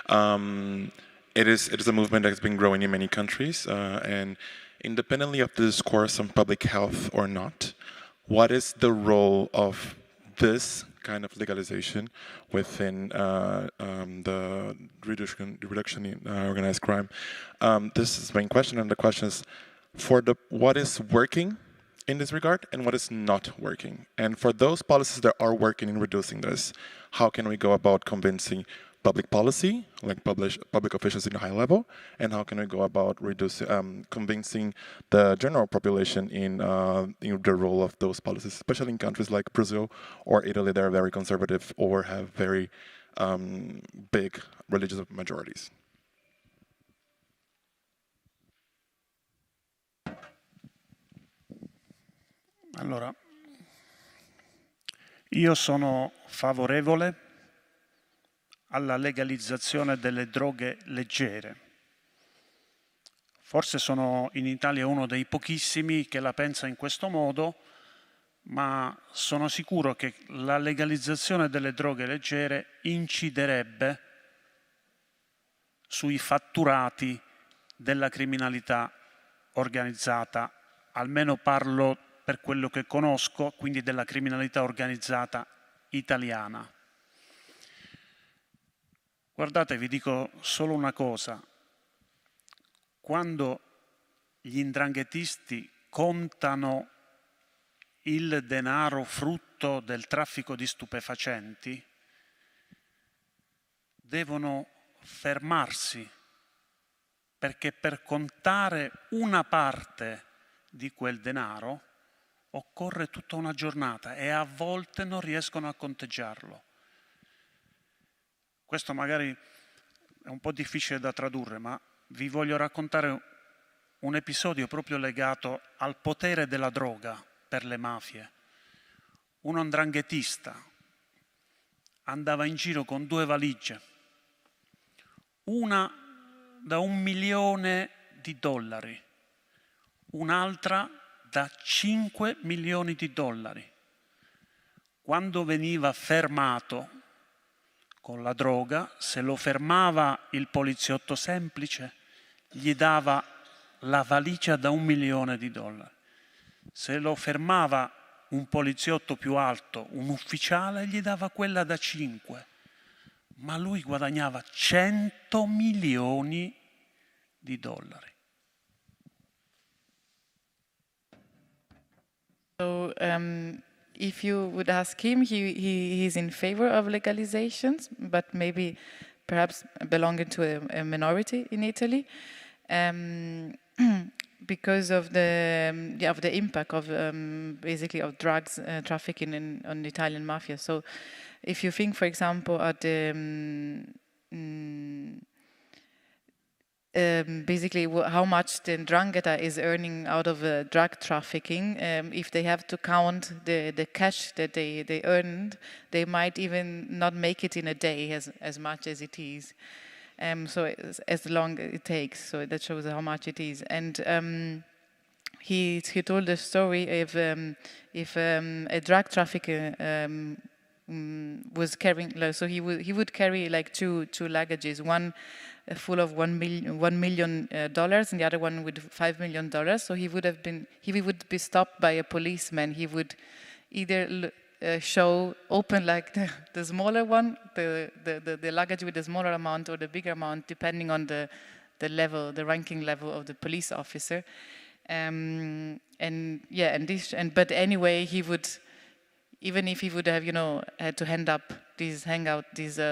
K: It is a movement that's been growing in many countries, and independently of the discourse on public health or not, what is the role of this kind of legalization within the reduction in organized crime. This is the main question, and the question is for what is working in this regard and what is not working. And for those policies that are working in reducing this, how can we go about convincing public policy, like public officials in a high level, and how can we go about reducing, convincing the general population in the role of those policies, especially in countries like Brazil or Italy that are very conservative or have very big religious majorities.
D: Allora, io sono favorevole alla legalizzazione delle droghe leggere. Forse sono in Italia uno dei pochissimi che la pensa in questo modo, ma sono sicuro che la legalizzazione delle droghe leggere inciderebbe sui fatturati della criminalità organizzata, almeno parlo per quello che conosco, quindi della criminalità organizzata italiana. Guardate, vi dico solo una cosa. Quando gli 'ndranghetisti contano il denaro frutto del traffico di stupefacenti, devono fermarsi, perché per contare una parte di quel denaro occorre tutta una giornata e a volte non riescono a conteggiarlo. Questo magari è un po' difficile da tradurre, ma vi voglio raccontare un episodio proprio legato al potere della droga per le mafie. Un 'ndranghetista andava in giro con 2 valigie, una da $1 milione, un'altra da $5 milioni. Quando veniva fermato con la droga, se lo fermava il poliziotto semplice, gli dava la valigia da $1 milione. Se lo fermava un poliziotto più alto, un ufficiale, gli dava quella da 5. Ma lui guadagnava $100 milioni.
C: So if you would ask him, he's in favor of legalizations, but maybe perhaps belonging to a minority in Italy, because of the impact of basically of drugs trafficking on the Italian mafia. So if you think, for example, at the basically how much the 'ndrangheta is earning out of drug trafficking, if they have to count the cash that they earned, they might even not make it in a day as much as it is. So as long as it takes, so that shows how much it is. And he told the story if a drug trafficker was carrying, so he would carry like two luggages, one full of $1 million and the other one with $5 million. So he would be stopped by a policeman. He would either open like the smaller one, the luggage with the smaller amount or the bigger amount, depending on the level, the ranking level of the police officer. But anyway, he would, even if he would have, had to hand out this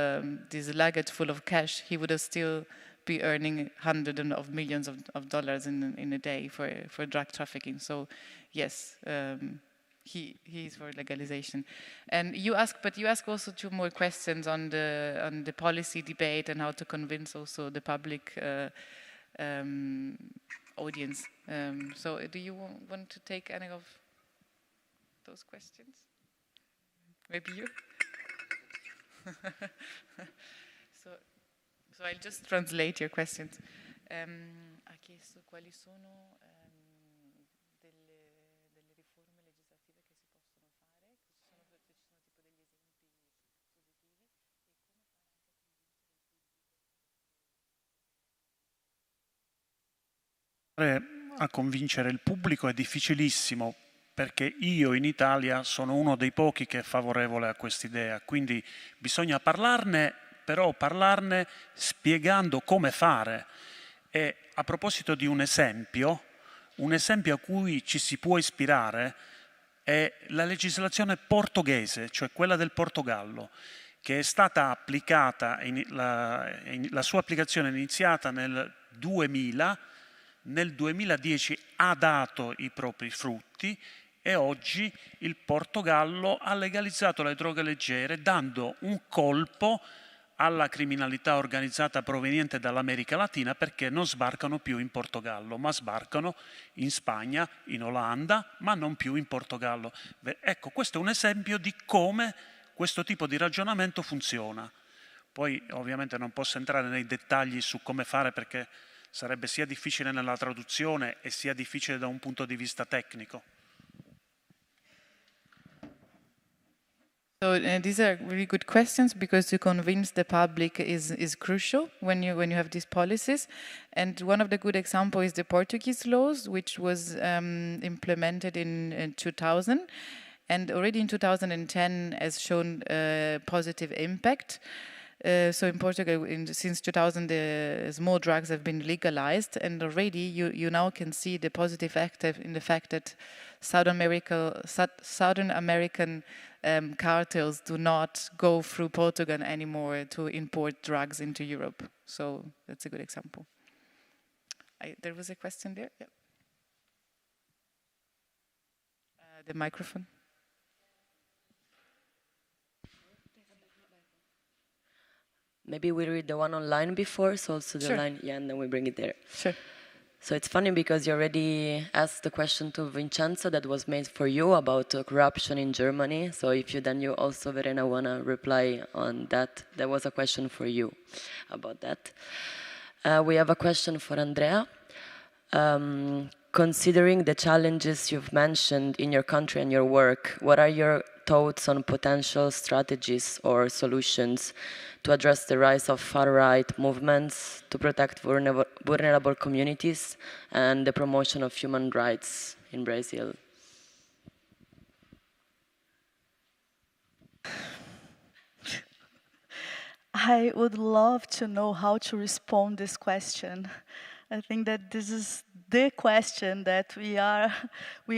C: luggage full of cash, he would have still be earning hundreds of millions of dollars in a day for drug trafficking. So yes, he is for legalization. And you ask also 2 more questions on the policy debate and how to convince also the public audience. So do you want to take any of those questions? Maybe you? So I'll just translate your questions. Ha chiesto quali sono delle riforme legislative che si possono fare, che ci sono tipo degli esempi positivi e come fare anche
D: A convincere il pubblico è difficilissimo, perché io in Italia sono uno dei pochi che è favorevole a quest'idea, quindi bisogna parlarne, però parlarne spiegando come fare. E a proposito di un esempio a cui ci si può ispirare è la legislazione portoghese, cioè quella del Portogallo, che è stata applicata, la sua applicazione è iniziata nel 2000, nel 2010 ha dato i propri frutti e oggi il Portogallo ha legalizzato le droghe leggere dando un colpo alla criminalità organizzata proveniente dall'America Latina, perché non sbarcano più in Portogallo, ma sbarcano in Spagna, in Olanda, ma non più in Portogallo. Ecco, questo è un esempio di come questo tipo di ragionamento funziona. Poi ovviamente non posso entrare nei dettagli su come fare, perché sarebbe sia difficile nella traduzione e sia difficile da un punto di vista tecnico.
C: So these are really good questions, because to convince the public is crucial when you have these policies. And one of the good examples is the Portuguese laws, which was implemented in 2000, and already in 2010 has shown a positive impact. So in Portugal, since 2000, the small drugs have been legalized, and already you now can see the positive effect in the fact that Southern American cartels do not go through Portugal anymore to import drugs into Europe. So that's a good example. There was a question there. Yeah. The microphone.
L: Maybe we read the one online before, so also the line, yeah, and then we bring it there. Sure. So it's funny because you already asked the question to Vincenzo that was made for you about corruption in Germany. So if you also, Verena, want to reply on that, there was a question for you about that. We have a question for Andrea. Considering the challenges you've mentioned in your country and your work, what are your thoughts on potential strategies or solutions to address the rise of far-right movements, to protect vulnerable communities, and the promotion of human rights in Brazil?
G: I would love to know how to respond to this question. I think that this is the question that we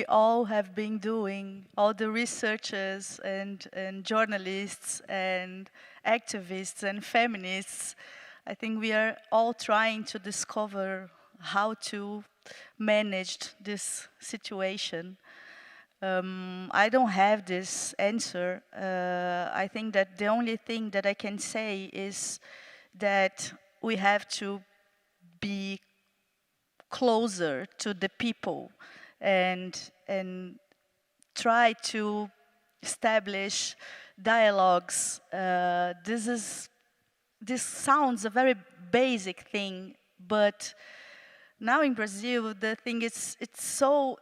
G: all have been doing, all the researchers and journalists and activists and feminists. I think we are all trying to discover how to manage this situation. I don't have this answer. I think that the only thing that I can say is that we have to be closer to the people and try to establish dialogues. This sounds a very basic thing, but now in Brazil, the thing is it's so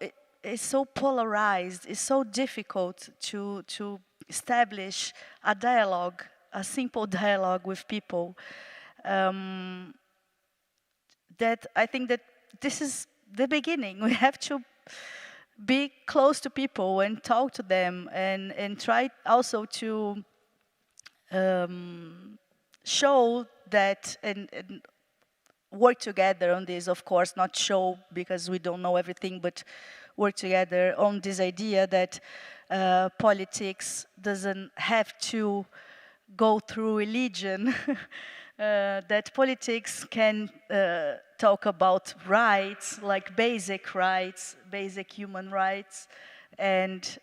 G: polarized. It's so difficult to establish a dialogue, a simple dialogue with people. That I think that this is the beginning. We have to be close to people and talk to them and try also to show that and work together on this, of course, not show because we don't know everything, but work together on this idea that politics doesn't have to go through religion, that politics can talk about rights, like basic human rights, and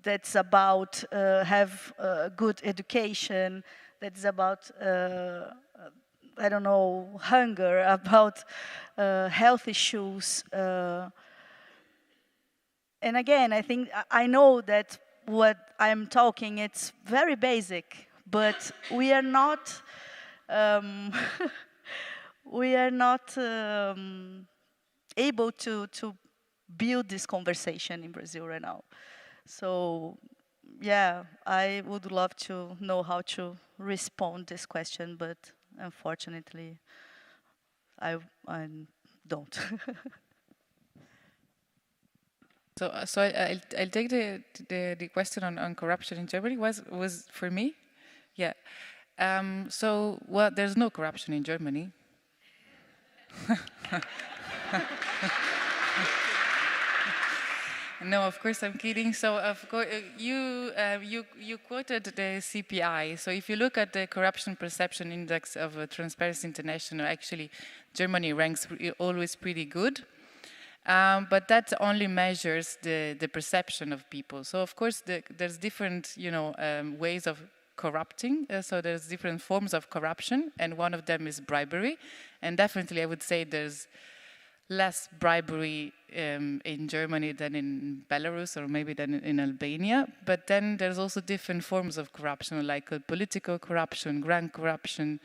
G: that's about have good education, that's about I don't know, hunger, about health issues. And again, I think I know that what I'm talking, it's very basic, but we are not able to build this conversation in Brazil right now. So yeah, I would love to know how to respond to this question, but unfortunately, I don't.
C: I'll take the question on corruption in Germany. Was for me, yeah. Well, there's no corruption in Germany. No, of course I'm kidding. So, of course, you quoted the CPI. So, if you look at the corruption perception index of Transparency International, actually, Germany ranks always pretty good. But that only measures the perception of people. So, of course, there's different, ways of corrupting. So, there's different forms of corruption, and one of them is bribery. And definitely, I would say there's less bribery in Germany than in Belarus or maybe than in Albania. But then there's also different forms of corruption, like political corruption, grand corruption,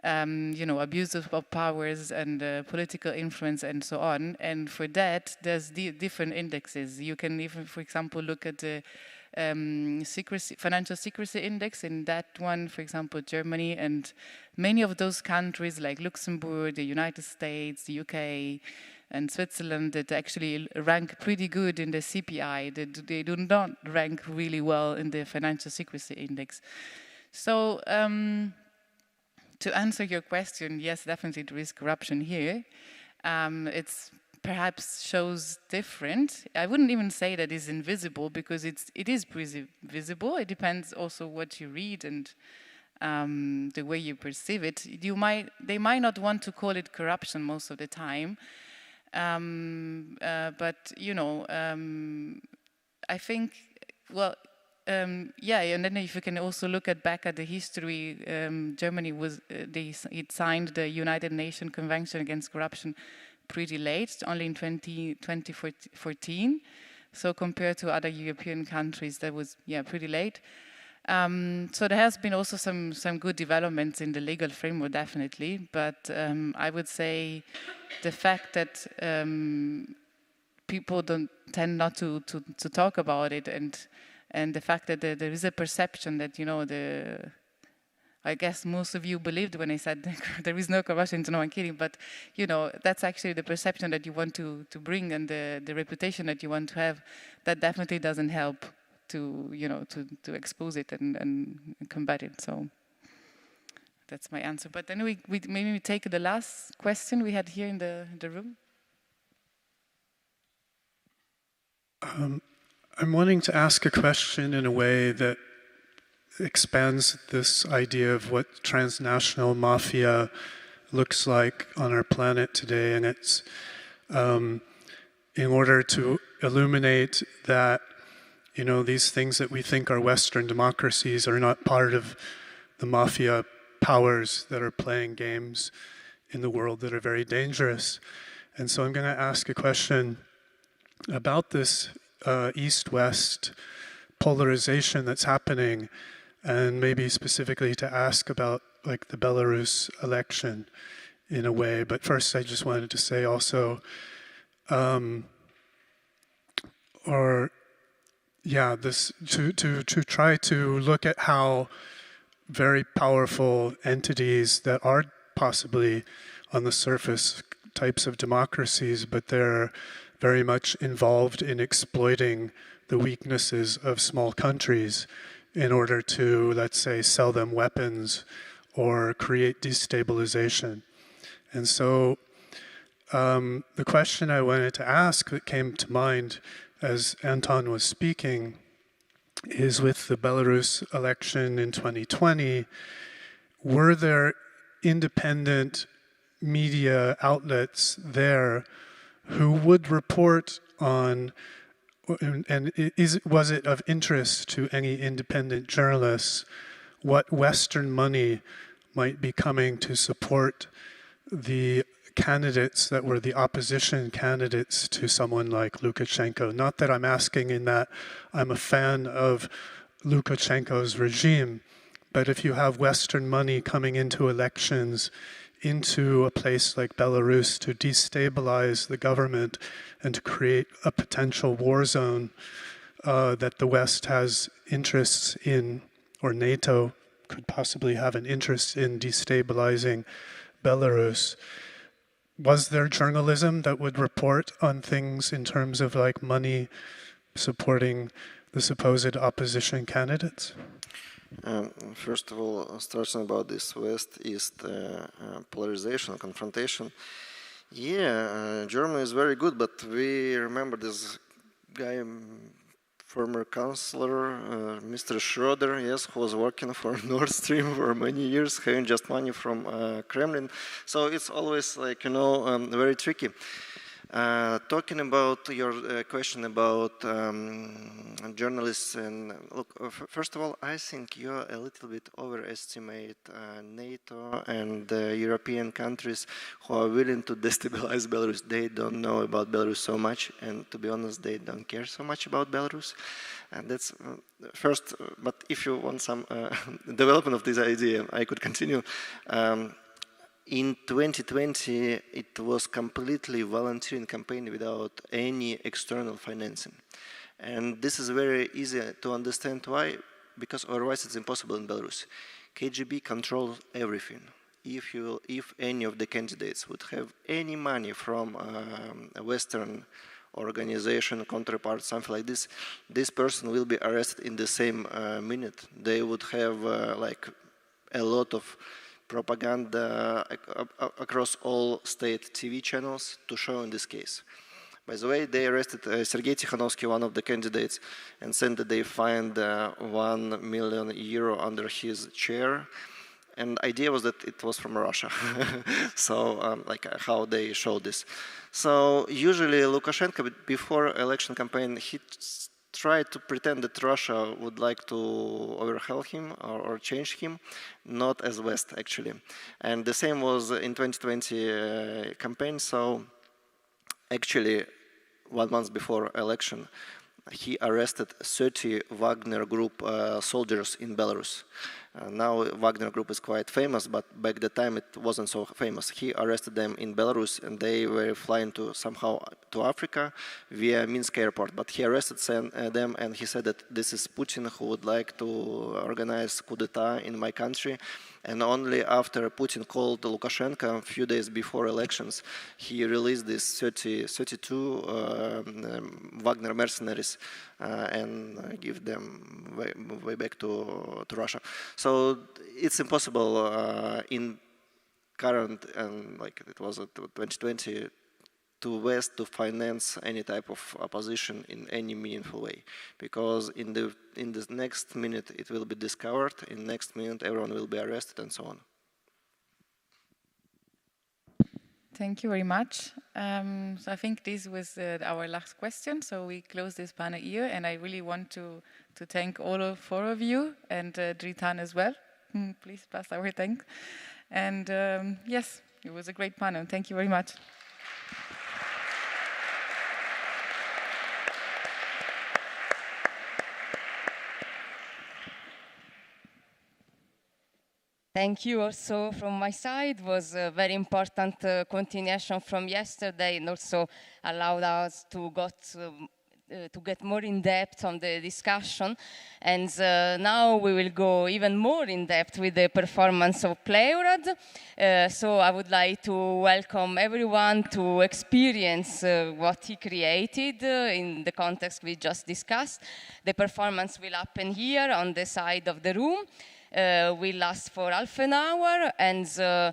C: abuse of powers and political influence and so on. And for that, there's different indexes. You can even, for example, look at the financial secrecy index. In that one, for example, Germany and many of those countries like Luxembourg, the United States, the UK, and Switzerland that actually rank pretty good in the CPI. They do not rank really well in the financial secrecy index. So to answer your question, yes, definitely there is corruption here. It's perhaps shows different. I wouldn't even say that it's invisible because it is pretty visible. It depends also what you read and the way you perceive it. They might not want to call it corruption most of the time, but I think, well, yeah, and then if you can also look back at the history, Germany it signed the United Nations Convention Against Corruption pretty late, only in 2014. So compared to other European countries, that was pretty late. So there has been also some good developments in the legal framework, definitely. But I would say the fact that people tend not to talk about it, and the fact that there is a perception that I guess most of you believed when I said there is no corruption. No, I'm kidding. But that's actually the perception that you want to bring and the reputation that you want to have. That definitely doesn't help to expose it and combat it. So that's my answer. But then we maybe take the last question we had here in the room.
M: I'm wanting to ask a question in a way that expands this idea of what transnational mafia looks like on our planet today, and it's in order to illuminate that these things that we think are Western democracies are not part of the mafia powers that are playing games in the world that are very dangerous. And so I'm going to ask a question about this East-West polarization that's happening, and maybe specifically to ask about like the Belarus election in a way. But first I just wanted to say also, to try to look at how very powerful entities that are possibly on the surface types of democracies, but they're very much involved in exploiting the weaknesses of small countries in order to, let's say, sell them weapons or create destabilization. And so the question I wanted to ask that came to mind as Anton was speaking is, with the Belarus election in 2020, were there independent media outlets there who would report on, and was it of interest to any independent journalists what Western money might be coming to support the candidates that were the opposition candidates to someone like Lukashenko? Not that I'm asking in that I'm a fan of Lukashenko's regime, but if you have Western money coming into elections into a place like Belarus to destabilize the government and to create a potential war zone that the West has interests in, or NATO could possibly have an interest in destabilizing Belarus, was there journalism that would report on things in terms of like money supporting the supposed opposition candidates?
H: First of all, starting about this West-East polarization, confrontation. Yeah, Germany is very good, but we remember this guy, former counselor, Mr. Schroeder, yes, who was working for Nord Stream for many years, having just money from Kremlin. So it's always like, you know, very tricky. Talking about your question about journalists, and look, first of all, I think you a little bit overestimate NATO and European countries who are willing to destabilize Belarus. They don't know about Belarus so much, and to be honest, they don't care so much about Belarus. And that's first, but if you want some development of this idea, I could continue. In 2020, it was completely volunteering campaign without any external financing. And this is very easy to understand why, because otherwise it's impossible in Belarus. KGB controls everything. If any of the candidates would have any money from a Western organization, counterpart, something like this, this person will be arrested in the same minute. They would have like a lot of propaganda across all state TV channels to show in this case. By the way, they arrested 𝗘𝘅𝗽𝗃𝗁𝗃, one of the candidates, and said that they find €1 million under his chair. And the idea was that it was from Russia. So, like how they showed this. So, usually Lukashenko, before election campaign, he tried to pretend that Russia would like to overhaul him or change him, not as West, actually. And the same was in 2020 campaign. So, actually, 1 month before election, he arrested 30 Wagner Group soldiers in Belarus. Now Wagner Group is quite famous, but back the time it wasn't so famous. He arrested them in Belarus, and they were flying somehow to Africa via Minsk airport. But he arrested them, and he said that this is Putin who would like to organize coup d'etat in my country. And only after Putin called Lukashenko a few days before elections, he released these 32 Wagner mercenaries and give them way back to Russia. So it's impossible in current, and like it was 2020, to West to finance any type of opposition in any meaningful way, because in the next minute it will be discovered, in the next minute everyone will be arrested and so on.
C: Thank you very much. So I think this was our last question, so we close this panel here, and I really want to thank all four of you, and Dritan as well. Please pass our thanks. And yes, it was a great panel. Thank you very much.
A: Thank you also from my side. It was a very important continuation from yesterday, and also allowed us to get more in depth on the discussion. And now we will go even more in depth with the performance of Pleurad. So I would like to welcome everyone to experience what he created in the context we just discussed. The performance will happen here on the side of the room. Will last for half an hour, and so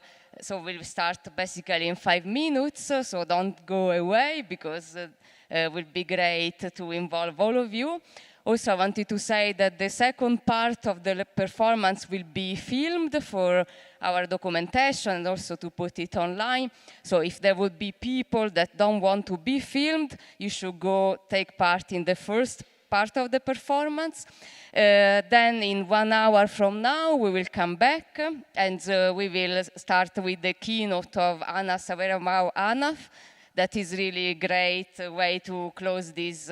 A: we'll start basically in 5 minutes, so don't go away, because it will be great to involve all of you. Also, I wanted to say that the second part of the performance will be filmed for our documentation and also to put it online. So if there would be people that don't want to be filmed, you should go take part in the first part of the performance. Then in 1 hour from now, we will come back, and we will start with the keynote of Anna Saveramau Anaf. That is really a great way to close this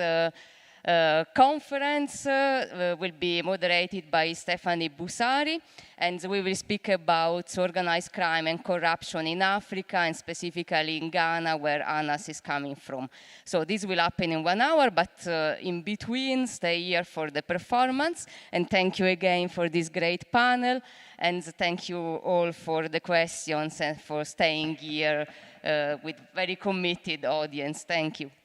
A: conference will be moderated by Stephanie Busari, and we will speak about organized crime and corruption in Africa, and specifically in Ghana, where Anas is coming from. So this will happen in 1 hour, but in between, stay here for the performance. And thank you again for this great panel, and thank you all for the questions and for staying here with very committed audience. Thank you.